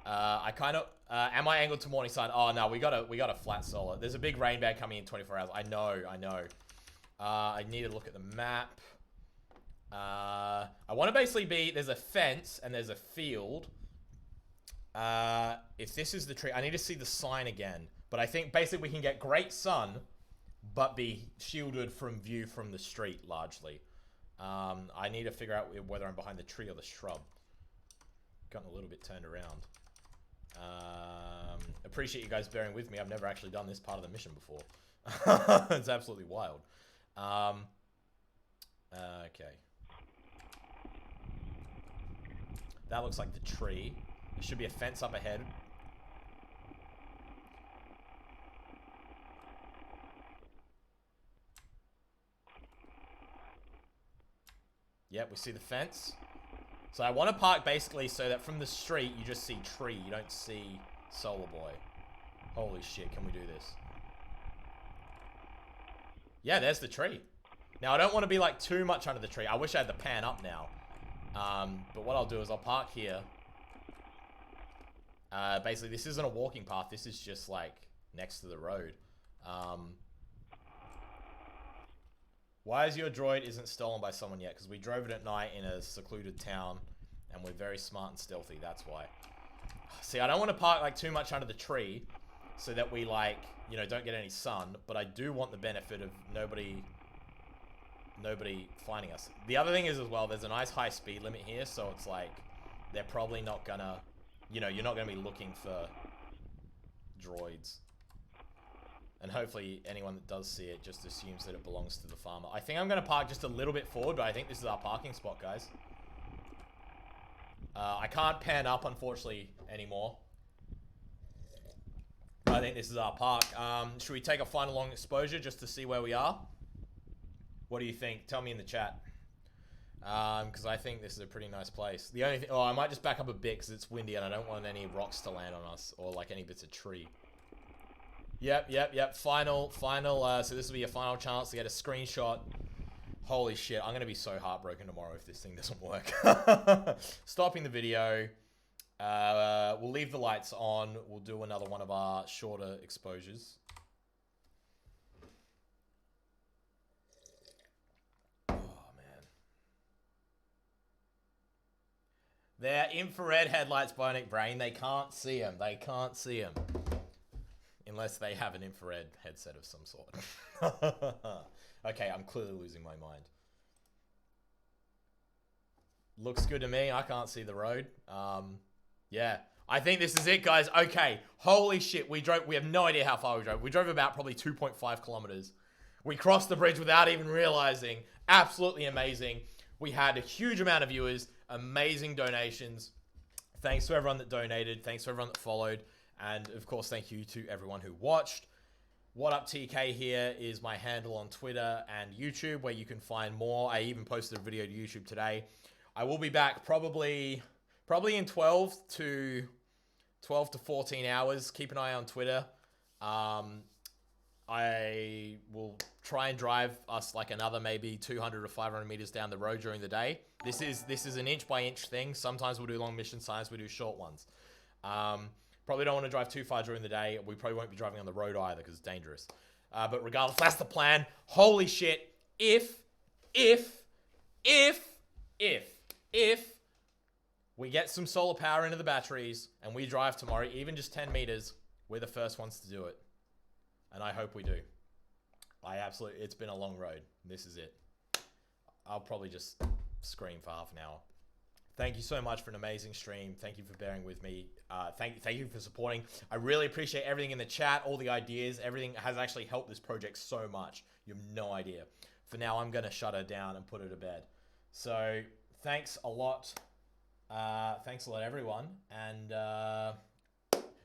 I kind of... am I angled to morning sun? Oh, no. We got a flat solar. There's a big rain bag coming in 24 hours. I know. I need to look at the map. I want to basically be... There's a fence and there's a field. If this is the tree... I need to see the sign again. But I think basically we can get great sun, but be shielded from view from the street, largely. I need to figure out whether I'm behind the tree or the shrub. Gotten a little bit turned around. Appreciate you guys bearing with me. I've never actually done this part of the mission before. It's absolutely wild. Okay. That looks like the tree. There should be a fence up ahead. Yep, we see the fence. So I want to park basically so that from the street you just see tree. You don't see SOLARBOI. Holy shit, can we do this? Yeah, there's the tree. Now, I don't want to be like too much under the tree. I wish I had the pan up now. But what I'll do is I'll park here. Basically, this isn't a walking path. This is just like next to the road. Why is your droid isn't stolen by someone yet? Because we drove it at night in a secluded town. And we're very smart and stealthy. That's why. See, I don't want to park like too much under the tree. So that we like, you know, don't get any sun. But I do want the benefit of nobody finding us. The other thing is as well, there's a nice high speed limit here. So it's like, they're probably not gonna, you know, you're not gonna be looking for droids. And hopefully anyone that does see it just assumes that it belongs to the farmer. I think I'm going to park just a little bit forward, but I think this is our parking spot, guys. I can't pan up, unfortunately, anymore. I think this is our park. Should we take a final long exposure just to see where we are? What do you think? Tell me in the chat. Because I think this is a pretty nice place. The only thing... Oh, I might just back up a bit because it's windy and I don't want any rocks to land on us. Or like any bits of tree. Yep. Final. So this will be your final chance to get a screenshot. Holy shit, I'm going to be so heartbroken tomorrow if this thing doesn't work. Stopping the video. We'll leave the lights on. We'll do another one of our shorter exposures. Oh, man. They're infrared headlights, Bionic Brain. They can't see them. Unless they have an infrared headset of some sort. Okay, I'm clearly losing my mind. Looks good to me. I can't see the road. Yeah. I think this is it, guys. Okay. Holy shit. We have no idea how far we drove. We drove about probably 2.5 kilometers. We crossed the bridge without even realizing. Absolutely amazing. We had a huge amount of viewers. Amazing donations. Thanks to everyone that donated. Thanks to everyone that followed. And, of course, thank you to everyone who watched. What Up TK here is my handle on Twitter and YouTube, where you can find more. I even posted a video to YouTube today. I will be back probably in 12 to 14 hours. Keep an eye on Twitter. I will try and drive us like another maybe 200 or 500 meters down the road during the day. This is an inch by inch thing. Sometimes we'll do long missions, sometimes we do short ones. Probably don't want to drive too far during the day. We probably won't be driving on the road either because it's dangerous. But regardless, that's the plan. Holy shit. If we get some solar power into the batteries and we drive tomorrow, even just 10 meters, we're the first ones to do it. And I hope we do. It's been a long road. This is it. I'll probably just scream for half an hour. Thank you so much for an amazing stream. Thank you for bearing with me. Thank you for supporting. I really appreciate everything in the chat, all the ideas. Everything has actually helped this project so much. You have no idea. For now, I'm going to shut her down and put her to bed. So thanks a lot. Thanks a lot, everyone. And no,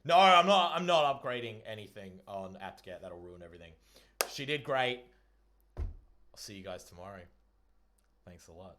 I'm not upgrading anything on apt-get. That'll ruin everything. She did great. I'll see you guys tomorrow. Thanks a lot.